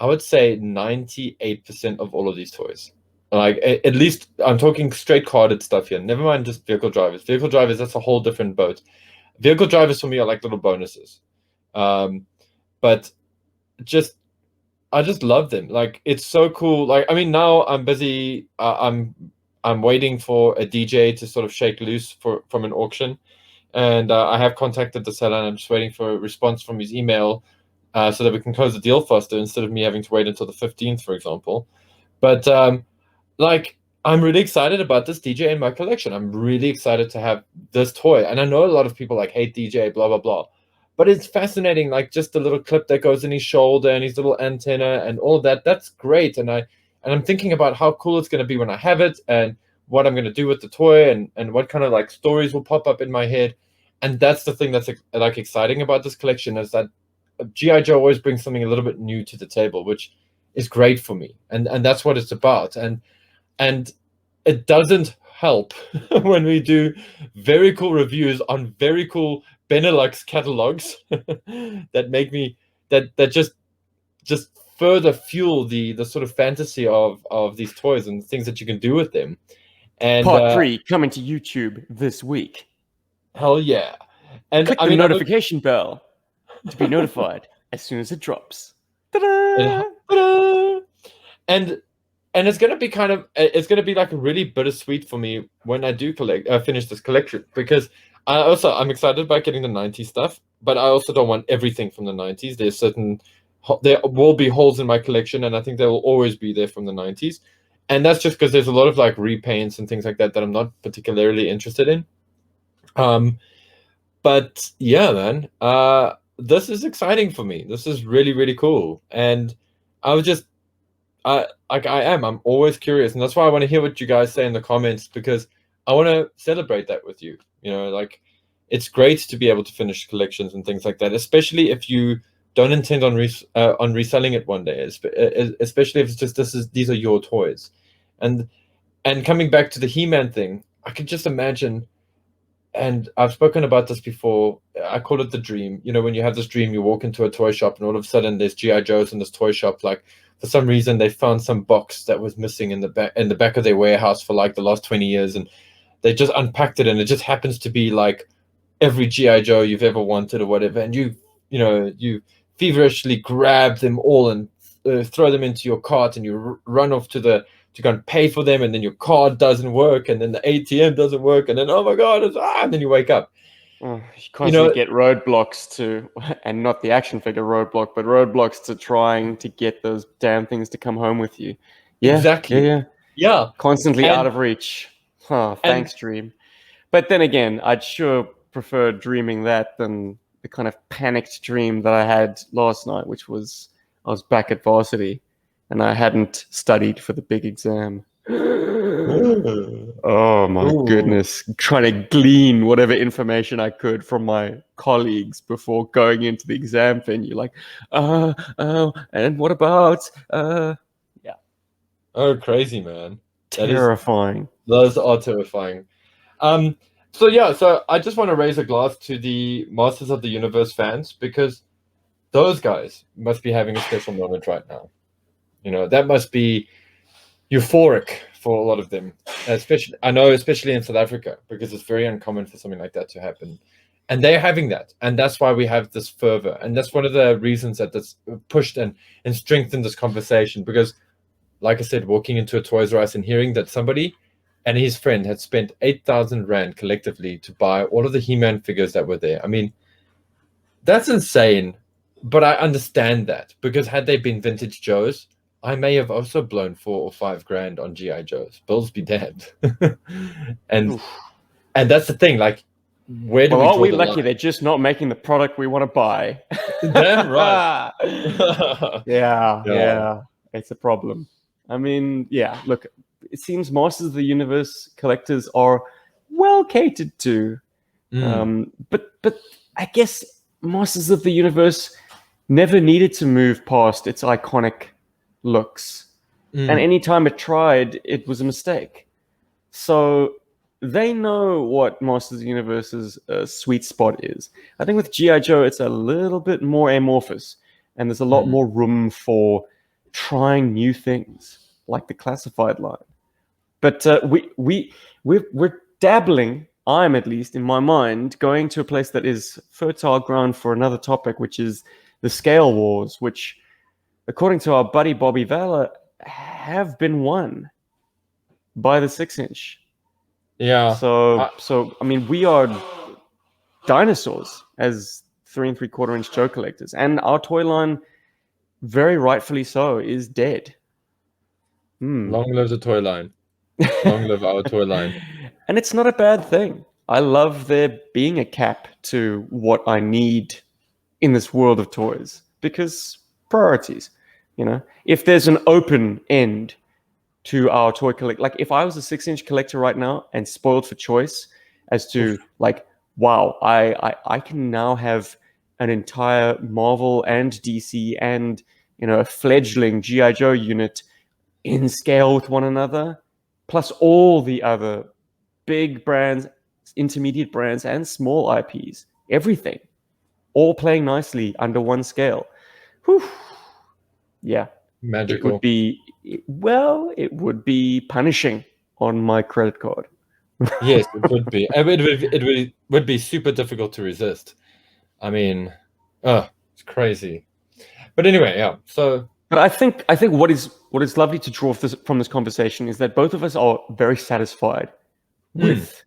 I would say 98% of all of these toys. At least I'm talking straight carded stuff here. Never mind just vehicle drivers. Vehicle drivers, that's a whole different boat. Vehicle drivers for me are like little bonuses. But I just love them. It's so cool. I mean, now I'm busy. I'm waiting for a DJ to sort of shake loose from an auction. And I have contacted the seller and I'm just waiting for a response from his email so that we can close the deal faster instead of me having to wait until the 15th, for example. But I'm really excited about this DJ in my collection. I'm really excited to have this toy. And I know a lot of people hate DJ, blah, blah, blah. But it's fascinating, just the little clip that goes in his shoulder and his little antenna and all of that. That's great. And I and I'm thinking about how cool it's going to be when I have it, and what I'm going to do with the toy, and what kind of like stories will pop up in my head. And that's the thing that's like exciting about this collection, is that GI Joe always brings something a little bit new to the table, which is great for me, and that's what it's about. And it doesn't help when we do very cool reviews on very cool Benelux catalogs that make me that just further fuel the sort of fantasy of these toys and things that you can do with them. And Part 3 coming to YouTube this week. hell yeah. And Click I the mean, notification bell to be notified as soon as it drops. Ta-da! and it's gonna be it's gonna be like really bittersweet for me when I do finish this collection, because I'm excited about getting the 90s stuff, but I also don't want everything from the 90s. There will be holes in my collection, and I think they will always be there from the 90s, and that's just because there's a lot of like repaints and things like that I'm not particularly interested in. But yeah, man, this is exciting for me. This is really, really cool, and I was just I'm always curious, and that's why I want to hear what you guys say in the comments, because I want to celebrate that with you. You know, like, it's great to be able to finish collections and things like that, especially if you don't intend on reselling it one day, especially if it's just these are your toys. And coming back to the He-Man thing, I could just imagine, and I've spoken about this before, I call it the dream. You know, when you have this dream, you walk into a toy shop and all of a sudden there's GI Joes in this toy shop. Like, for some reason they found some box that was missing in the back of their warehouse for like the last 20 years, and they just unpacked it, and it just happens to be like every GI Joe you've ever wanted or whatever, and you feverishly grab them all and throw them into your cart, and you run off to go and pay for them, and then your card doesn't work, and then the ATM doesn't work, and then, oh my god, and then you wake up. You constantly get roadblocks to, and not the action figure roadblock, but roadblocks to trying to get those damn things to come home with you. Yeah, exactly. Yeah. Constantly out of reach. Oh, thanks, Dream. But then again, I'd sure prefer dreaming that than the kind of panicked dream that I had last night, which was I was back at varsity and I hadn't studied for the big exam. Oh my goodness. Trying to glean whatever information I could from my colleagues before going into the exam venue. Like, and what about, yeah. Oh, crazy, man. Terrifying. Those are terrifying. So I just want to raise a glass to the Masters of the Universe fans, because those guys must be having a special moment right now. You know, that must be euphoric for a lot of them, especially in South Africa, because it's very uncommon for something like that to happen, and they're having that, and that's why we have this fervor, and that's one of the reasons that that's pushed and strengthened this conversation. Because, like I said, walking into a Toys R Us and hearing that somebody and his friend had spent 8,000 Rand collectively to buy all of the He-Man figures that were there, I mean, that's insane. But I understand that, because had they been vintage Joes, I may have also blown 4 or 5 grand on GI Joes. Bills be damned. and that's the thing. Like, where do we draw aren't we the lucky line? they're just not making the product we want to buy? Damn right. Yeah, it's a problem. I mean, yeah, look, it seems Masters of the Universe collectors are well catered to. But I guess Masters of the Universe never needed to move past its iconic looks. And anytime it tried, it was a mistake. So they know what Masters of the Universe's sweet spot is. I think with G.I. Joe, it's a little bit more amorphous, and there's a lot more room for trying new things, like the classified line. But we're dabbling, I'm at least in my mind, going to a place that is fertile ground for another topic, which is the scale wars, which, according to our buddy Bobby Valor, have been won by the 6-inch. Yeah. So I mean, we are dinosaurs as 3 3/4-inch Joe collectors, and our toy line, very rightfully so, is dead. Long live the toy line. Long live our toy line. And it's not a bad thing. I love there being a cap to what I need in this world of toys, because priorities, you know, if there's an open end to our toy collect. Like if I was a 6-inch collector right now and spoiled for choice as to like, wow, I can now have an entire Marvel and DC and a fledgling GI Joe unit in scale with one another, plus all the other big brands, intermediate brands, and small IPs, everything, all playing nicely under one scale. Whew. Yeah, it would Magical. be, well, it would be punishing on my credit card. Yes, it would be. It would be super difficult to resist. I mean, it's crazy. But anyway, yeah. So But I think what is lovely to draw from this conversation is that both of us are very satisfied with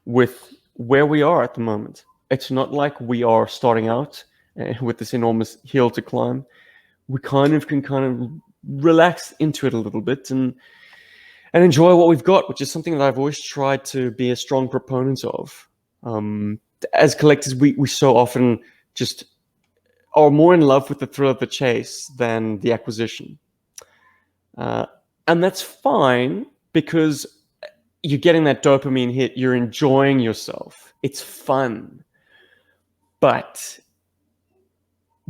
where we are at the moment. It's not like we are starting out with this enormous hill to climb. We kind of can relax into it a little bit and enjoy what we've got, which is something that I've always tried to be a strong proponent of. As collectors, we so often just are more in love with the thrill of the chase than the acquisition. And that's fine because you're getting that dopamine hit, you're enjoying yourself, it's fun. But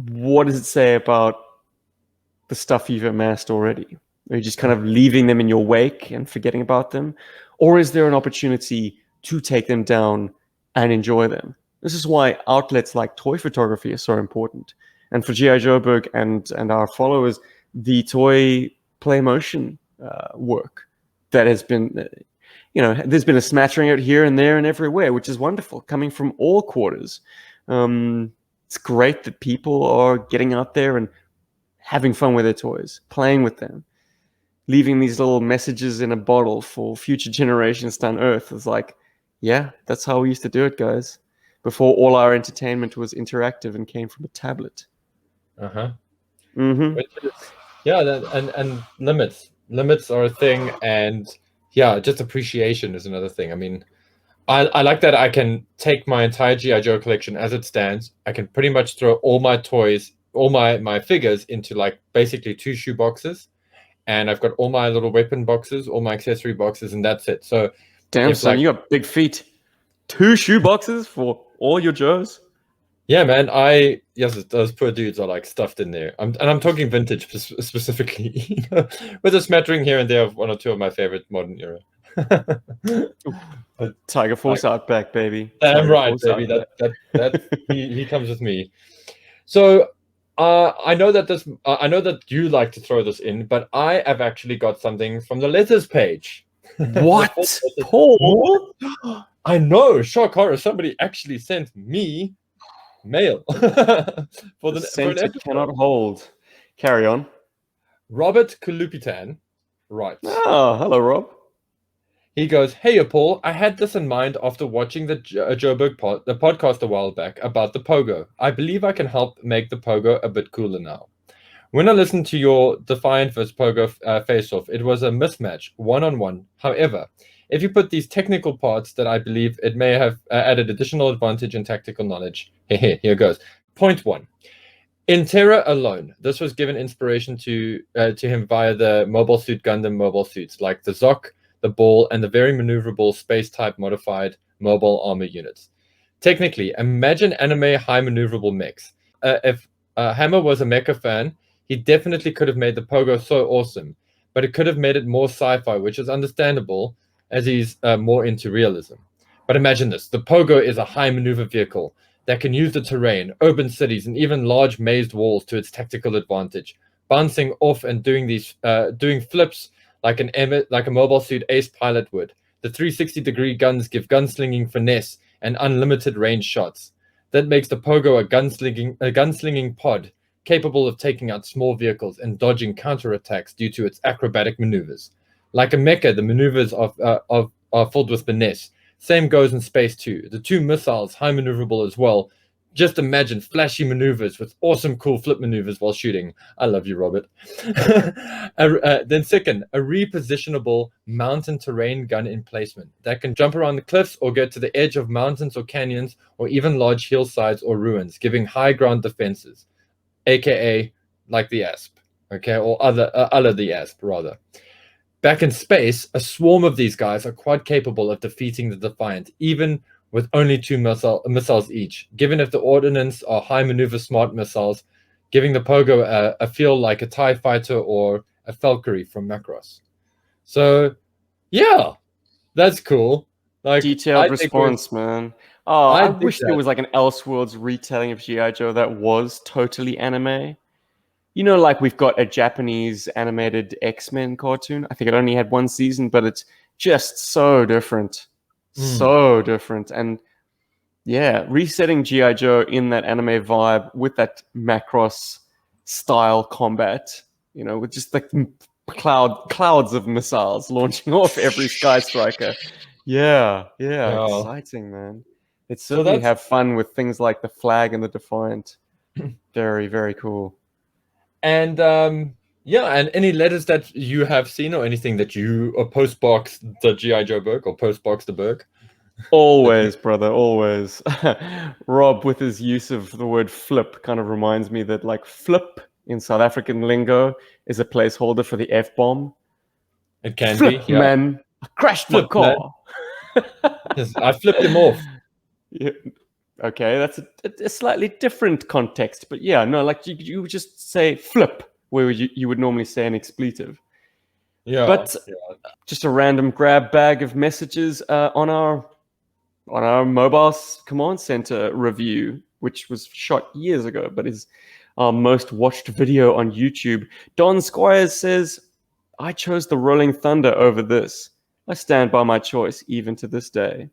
what does it say about the stuff you've amassed already? Are you just kind of leaving them in your wake and forgetting about them? Or is there an opportunity to take them down and enjoy them? This is why outlets like toy photography are so important. And for G.I. Joeberg and our followers, the toy play motion work that has been, there's been a smattering out here and there and everywhere, which is wonderful, coming from all quarters. It's great that people are getting out there and having fun with their toys, playing with them, leaving these little messages in a bottle for future generations to unearth. It's like, yeah, that's how we used to do it, guys, before all our entertainment was interactive and came from a tablet. Mm-hmm. Yeah, and limits are a thing, and yeah, just appreciation is another thing. I mean, I like that I can take my entire GI Joe collection as it stands. I can pretty much throw all my toys, all my figures into like basically 2 shoe boxes, and I've got all my little weapon boxes, all my accessory boxes, and that's it. So damn, son, you got big feet. 2 shoe boxes for all your Joes? Yeah, man. Yes, those poor dudes are like stuffed in there. I'm talking vintage specifically, with a smattering here and there of 1 or 2 of my favorite modern era. But Tiger Force Outback, baby. I'm right, baby. That he comes with me. So I know that you like to throw this in, but I have actually got something from the letters page. What? Paul? I know. Shock horror. Somebody actually sent me mail for an episode. Cannot hold. Carry on. Robert Kulupitan writes. Oh, hello, Rob. He goes, "Hey, Paul, I had this in mind after watching the Joeberg the podcast a while back about the Pogo. I believe I can help make the Pogo a bit cooler now. When I listened to your Defiant vs. Pogo face-off, it was a mismatch, 1-on-1. However, if you put these technical parts that I believe it may have added additional advantage and tactical knowledge." Here goes. Point 1. In Terra alone, this was given inspiration to him via the Mobile Suit Gundam mobile suits like the Zok, the Ball, and the very maneuverable space-type modified mobile armor units. Technically, imagine anime high maneuverable mechs. If Hammer was a mecha fan, he definitely could have made the Pogo so awesome, but it could have made it more sci-fi, which is understandable as he's more into realism. But imagine this. The Pogo is a high maneuver vehicle that can use the terrain, urban cities, and even large mazed walls to its tactical advantage, bouncing off and doing flips like a mobile suit ace pilot would. The 360-degree guns give gunslinging finesse and unlimited range shots. That makes the Pogo a gunslinging pod capable of taking out small vehicles and dodging counterattacks due to its acrobatic maneuvers. Like a mecha, the maneuvers are filled with finesse. Same goes in space too. The 2 missiles, high maneuverable as well. Just imagine flashy maneuvers with awesome cool flip maneuvers while shooting. I love you, Robert. Then second, a repositionable mountain terrain gun emplacement that can jump around the cliffs or get to the edge of mountains or canyons or even large hillsides or ruins, giving high ground defenses, aka like the Asp, okay, or other the Asp rather. back in space, a swarm of these guys are quite capable of defeating the Defiant, even with only 2 missiles each. Given if the ordnance are high maneuver smart missiles, giving the Pogo a feel like a TIE fighter or a Valkyrie from Macross. So, yeah, that's cool. Like, Detailed response, man. Oh, I I dig wish there that. was like an Elseworlds retelling of G.I. Joe that was totally anime. You know, like we've got a Japanese animated X-Men cartoon. I think it only had 1 season, but it's just so different. So different. And yeah, resetting G.I. Joe in that anime vibe with that Macross style combat, you know, with just like clouds of missiles launching off every Sky Striker. Yeah, Yeah. exciting, man. It So certainly that's have fun with things like the Flag and the Defiant. Very, very cool. and yeah, and any letters that you have seen or anything that you or postbox the GI Joe book or postbox the book. Always, brother, always. Rob, with his use of the word flip, kind of reminds me that, like, flip in South African lingo is a placeholder for the F bomb. It can be, Flip, yeah. man. I crashed my Flip, man. car. Yes, I flipped him off. Yeah. Okay, that's a slightly different context, but yeah, no, like you would just say flip, where you would normally say an expletive. Yeah. But Yeah. just a random grab bag of messages on our mobile command center review, which was shot years ago, but is our most watched video on YouTube. Don Squires says, "I chose the Rolling Thunder over this. I stand by my choice even to this day."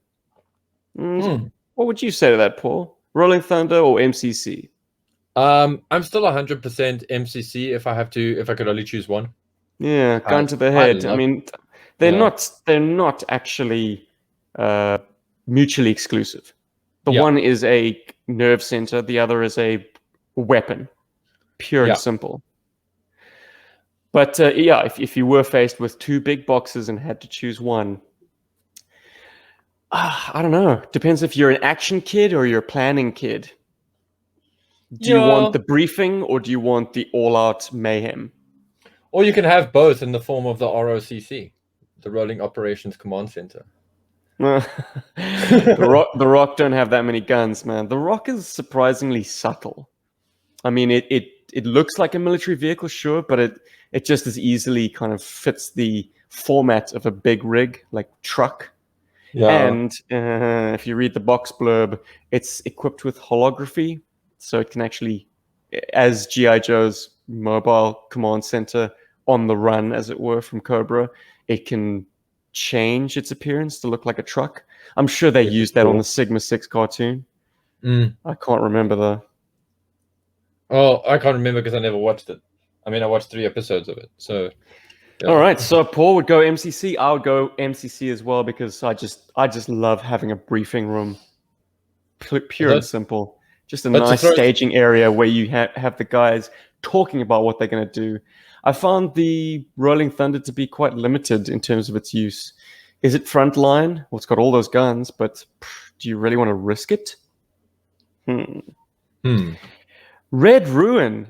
What would you say to that, Paul? Rolling Thunder or MCC? I'm still 100% MCC if I could only choose one. Yeah, gun to the I head. I love, mean, yeah. they're not actually mutually exclusive. The Yeah. one is a nerve center, the other is a weapon, pure and Yeah. simple. But yeah, if you were faced with 2 big boxes and had to choose one, I don't know. Depends if you're an action kid or you're a planning kid. Do you Yeah. want the briefing or do you want the all-out mayhem? Or you can have both in the form of the ROCC, the Rolling Operations Command Center. The Rock don't have that many guns, man. The Rock is surprisingly subtle. I mean, it looks like a military vehicle, sure, but it just as easily kind of fits the format of a big rig, like truck. Yeah. And if you read the box blurb, it's equipped with holography, so it can actually, as G.I. Joe's mobile command center on the run, as it were, from Cobra, it can change its appearance to look like a truck. I'm sure they Which is used that on cool. the Sigma 6 cartoon. Mm. I can't remember though. Oh, I can't remember because I never watched it. I mean, I watched 3 episodes of it. So, yeah. All right, so Paul would go MCC. I would go MCC as well because I just love having a briefing room, pure and simple. Just a But to nice throw, staging area where you have the guys talking about what they're going to do. I found the Rolling Thunder to be quite limited in terms of its use. Is it frontline? Well, it's got all those guns, but do you really want to risk it? Rend Ruin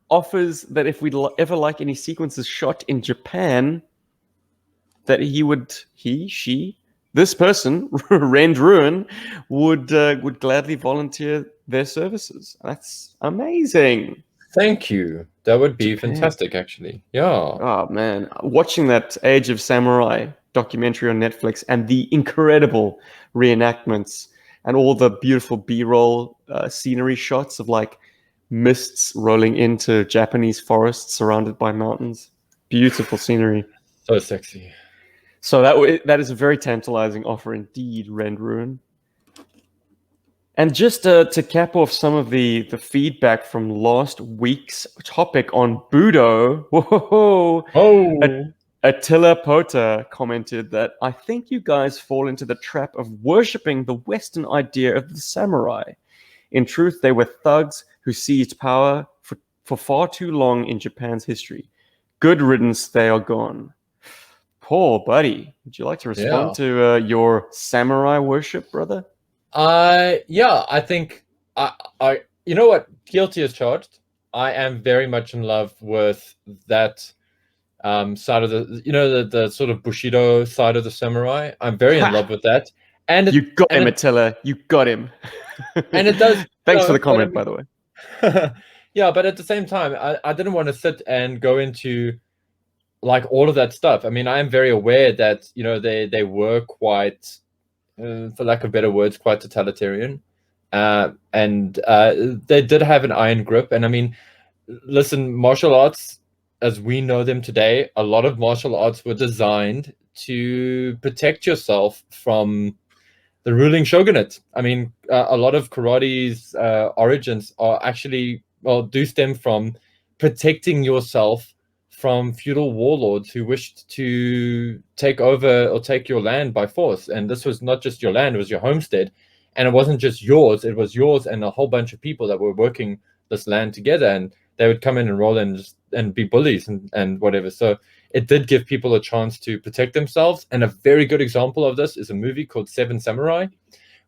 offers that if we'd ever like any sequences shot in Japan, that this person, Rend Ruin, would gladly volunteer their services. That's amazing. Thank you. That would be Japan. Fantastic, actually. Yeah. Oh man, watching that Age of Samurai documentary on Netflix and the incredible reenactments and all the beautiful B-roll scenery shots of like mists rolling into Japanese forests surrounded by mountains. Beautiful scenery. So sexy. So that is a very tantalizing offer indeed, Rend Ruin. And just to cap off some of the feedback from last week's topic on Budo, Attila Pota commented that, "I think you guys fall into the trap of worshipping the Western idea of the samurai. In truth, they were thugs who seized power for far too long in Japan's history. Good riddance, they are gone." Paul, buddy, would you like to respond to your samurai worship, brother? Yeah, I think I you know what? Guilty as charged. I am very much in love with that side of the sort of Bushido side of the samurai. I'm very in love Ha! with that, and You it got and him, it Attila. You got him. and it does, Thanks for the but I comment, by the way. mean, yeah, but at the same time, I didn't want to sit and go into like all of that stuff. I mean, I am very aware that they were quite, for lack of better words, quite totalitarian, and they did have an iron grip. And I mean, listen, martial arts as we know them today, a lot of martial arts were designed to protect yourself from the ruling shogunate. I mean, a lot of karate's origins are actually, well, do stem from protecting yourself from feudal warlords who wished to take over or take your land by force. And this was not just your land, it was your homestead. And it wasn't just yours, it was yours and a whole bunch of people that were working this land together. And they would come in and roll in and be bullies and whatever. So it did give people a chance to protect themselves. And a very good example of this is a movie called Seven Samurai,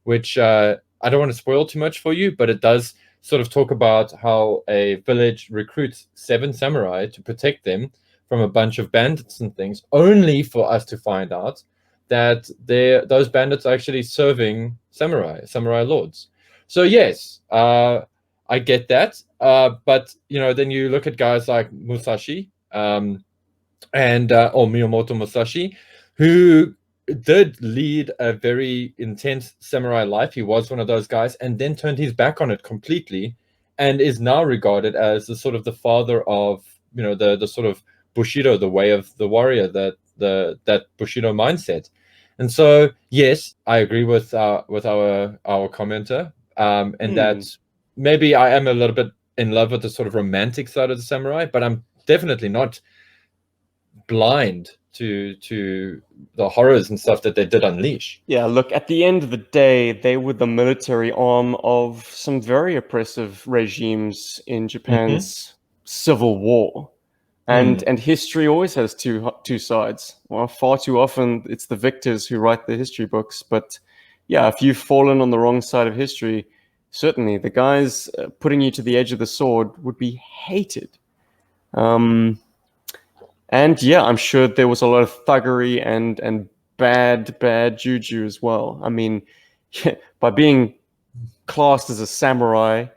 which I don't want to spoil too much for you, but it does sort of talk about how a village recruits 7 samurai to protect them from a bunch of bandits and things, only for us to find out that those bandits are actually serving samurai lords. So yes, I get that, but then you look at guys like Musashi, and or Miyamoto Musashi, who did lead a very intense samurai life. He was one of those guys, and then turned his back on it completely, and is now regarded as the sort of the father of the sort of Bushido, the way of the warrior, that Bushido mindset. And so, yes, I agree with our commenter, and that maybe I am a little bit in love with the sort of romantic side of the samurai, but I'm definitely not blind to the horrors and stuff that they did unleash. Yeah, look, at the end of the day, they were the military arm of some very oppressive regimes in Japan's civil war. And history always has two sides. Well, far too often it's the victors who write the history books. But yeah, if you've fallen on the wrong side of history, certainly the guys putting you to the edge of the sword would be hated. And yeah, I'm sure there was a lot of thuggery and bad juju as well. I mean, by being classed as a samurai,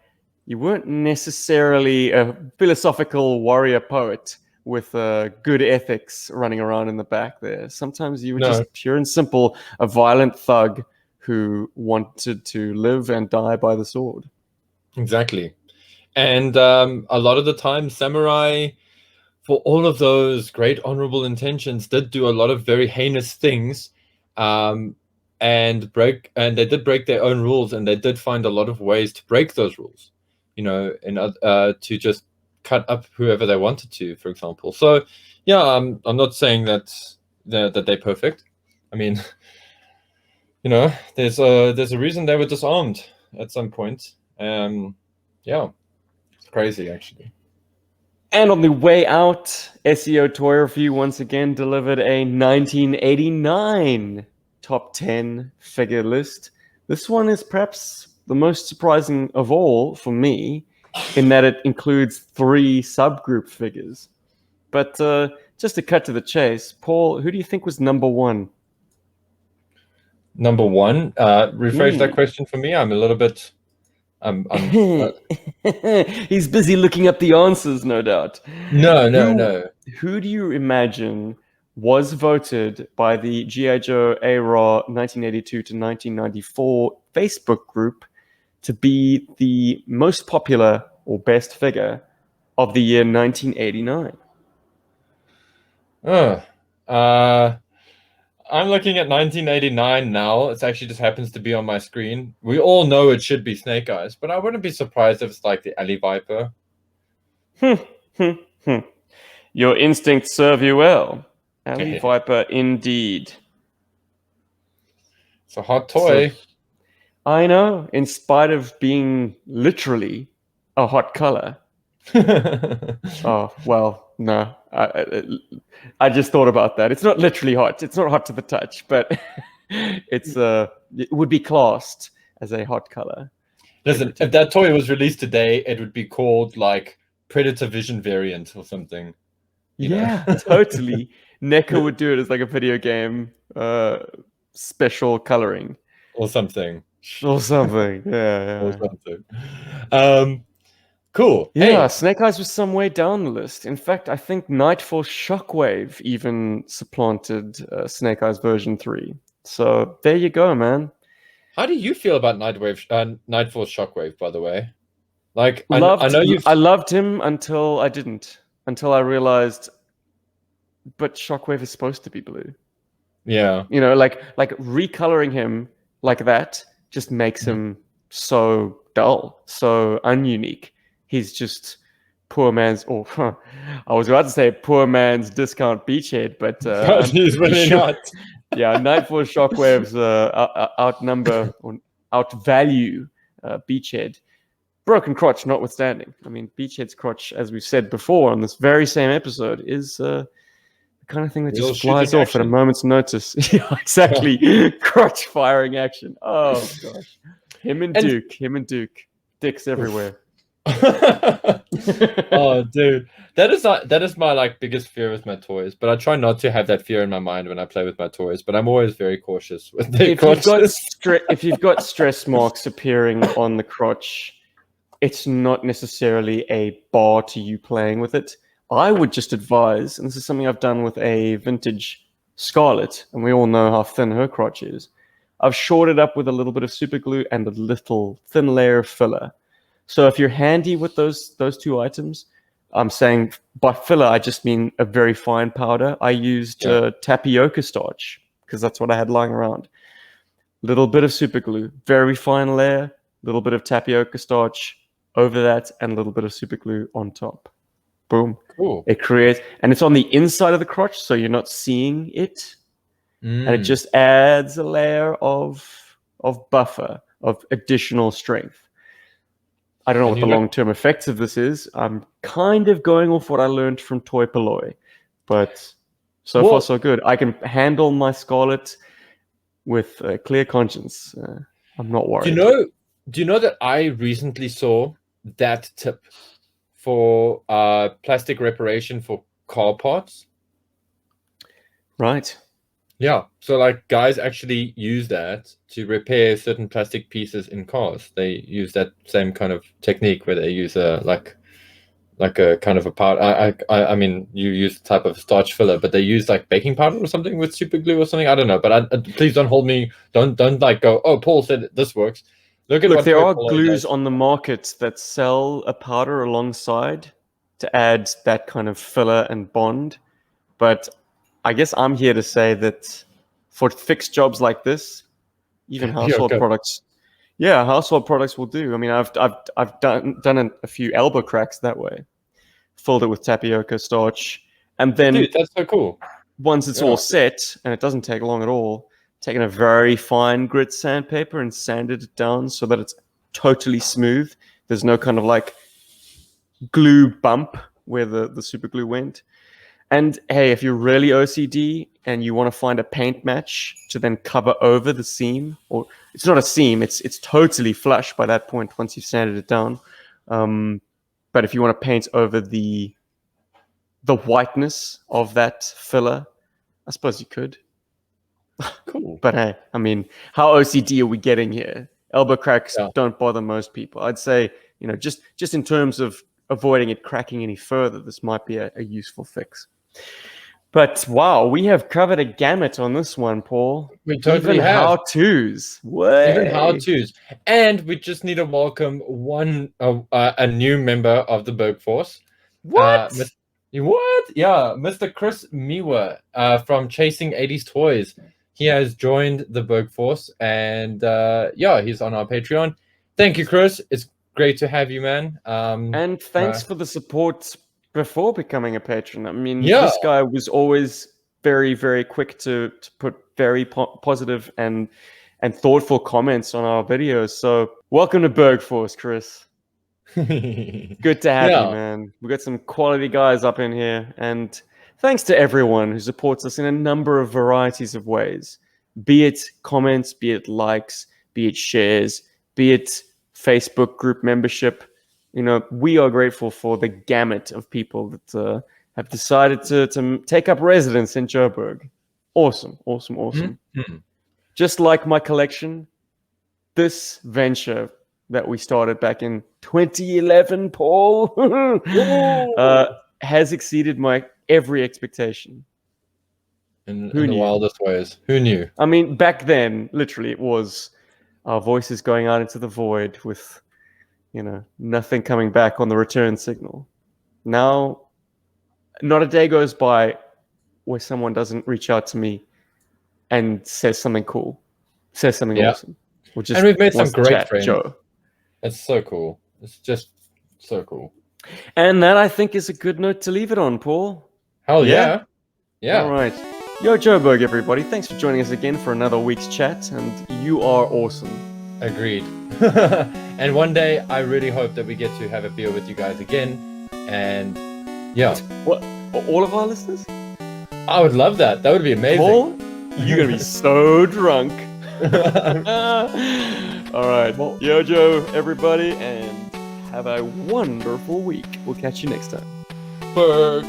you weren't necessarily a philosophical warrior poet with good ethics running around in the back there. Sometimes you were just pure and simple a violent thug who wanted to live and die by the sword. Exactly. And a lot of the time, samurai, for all of those great honorable intentions, did do a lot of very heinous things, and they did break their own rules, and they did find a lot of ways to break those rules, to just cut up whoever they wanted to, for example. So yeah, I'm not saying that they're perfect. I mean, there's a reason they were disarmed at some point. Yeah, it's crazy actually. And on the way out, SEO Toy Review once again delivered a 1989 top 10 figure list. This one is perhaps the most surprising of all for me, in that it includes 3 subgroup figures. But just to cut to the chase, Paul, who do you think was number 1? Number 1? Rephrase that question for me. I'm a little bit... He's busy looking up the answers, no doubt. No. Who do you imagine was voted by the G.I. Joe A-Raw 1982 to 1994 Facebook group to be the most popular or best figure of the year 1989? I'm looking at 1989 now. It actually just happens to be on my screen. We all know it should be Snake Eyes, but I wouldn't be surprised if it's like the Alley Viper. Your instincts serve you well. Alley Viper, indeed. It's a hot toy. I know, in spite of being literally a hot color. Oh, well, no. I just thought about that. It's not literally hot. It's not hot to the touch, but it would be classed as a hot color. Listen, if that toy was released today, it would be called like Predator Vision variant or something. You Yeah, know? totally. NECA would do it as like a video game special coloring Or something. or something. Or Yeah, something. Um, cool. yeah. Hey, Snake Eyes was some way down the list. In fact, I think Nightfall Shockwave even supplanted Snake Eyes version 3. So there you go, man. how do you feel about Nightfall Shockwave, by the way? Like, I know you've. I loved him until I didn't. Until I realized, but Shockwave is supposed to be blue. Yeah. You know, like recoloring him like that just makes him so dull, so ununique. He's just poor man's. Oh, I was about to say poor man's discount beachhead, but But I'm he's pretty really sure. not. Yeah, Nightfall Shockwaves outnumber or outvalue Beachhead. Broken crotch notwithstanding. I mean, Beachhead's crotch, as we've said before on this very same episode, is the kind of thing that Real just flies shooting off at a action. moment's notice. Yeah, exactly. Crotch firing action. Oh gosh. Him and Duke. Dicks everywhere. Oh, dude, that is my like biggest fear with my toys. But I try not to have that fear in my mind when I play with my toys. But I'm always very cautious with their crotches. If you've got stress marks appearing on the crotch, it's not necessarily a bar to you playing with it. I would just advise, and this is something I've done with a vintage Scarlet, and we all know how thin her crotch is. I've shored it up with a little bit of super glue and a little thin layer of filler. So if you're handy with those two items, I'm saying by filler I just mean a very fine powder. I used tapioca starch because that's what I had lying around. Little bit of super glue, very fine layer, little bit of tapioca starch over that, and a little bit of super glue on top. Boom. Cool. It creates, and it's on the inside of the crotch, so you're not seeing it, and it just adds a layer of buffer, of additional strength. I don't know what the long-term effects of this is. I'm kind of going off what I learned from Toy Polloi, but so far so good. I can handle my Scarlet with a clear conscience. I'm not worried. Do you know that I recently saw that tip for plastic reparation for car parts? Right. Yeah. So like guys actually use that to repair certain plastic pieces in cars. They use that same kind of technique where they use a like a kind of a powder. I mean, you use the type of starch filler, but they use like baking powder or something with super glue or something. I don't know, but please don't hold me. Don't like go. Oh, Paul said this works. Look, there are glues on the market that sell a powder alongside to add that kind of filler and bond, but I guess I'm here to say that for fixed jobs like this, even household products, household products will do. I mean, I've done a few elbow cracks that way. Filled it with tapioca starch, and then dude, that's so cool. Once it's all set, and it doesn't take long at all, taking a very fine grit sandpaper and sanded it down so that it's totally smooth. There's no kind of like glue bump where the super glue went. And hey, if you're really OCD and you want to find a paint match to then cover over the seam, or it's not a seam, it's totally flush by that point once you've sanded it down. But if you want to paint over the whiteness of that filler, I suppose you could. Cool. But hey, I mean, how OCD are we getting here? Elbow cracks don't bother most people. I'd say, just in terms of avoiding it cracking any further, this might be a useful fix. But wow, we have covered a gamut on this one, Paul. We totally have. How-tos. Even how-tos. And we just need to welcome a new member of the Berg Force. What? What? Yeah, Mr. Chris Miwa from Chasing 80s Toys. He has joined the Berg Force, and he's on our Patreon. Thank you, Chris. It's great to have you, man. And thanks for the support before becoming a patron. I mean, this guy was always very, very quick to put very positive and thoughtful comments on our videos. So welcome to Berg Force, Chris. Good to have you, man. We got some quality guys up in here, and thanks to everyone who supports us in a number of varieties of ways, be it comments, be it likes, be it shares, be it Facebook group membership. You know, we are grateful for the gamut of people that have decided to take up residence in Joburg. Awesome, awesome, awesome. Mhm. Just like my collection, this venture that we started back in 2011, Paul, has exceeded my every expectation. In Who the knew? wildest ways. Who knew? I mean, back then, literally, it was our voices going out into the void with, you know, nothing coming back on the return signal. Now, not a day goes by where someone doesn't reach out to me and says something cool, says something Yeah. awesome, or just And we've made some wants to great chat, friends. Joe. It's so cool. It's just so cool. And that, I think, is a good note to leave it on, Paul. Hell Yeah? yeah. All right. Yo, Joburg, everybody. Thanks for joining us again for another week's chat, and you are awesome. Agreed. And one day, I really hope that we get to have a beer with you guys again. And yeah, What? All of our listeners? I would love that. That would be amazing. Paul, you're going to be so drunk. All right. Well- Yo, Joe, everybody, and have a wonderful week. We'll catch you next time. Berg.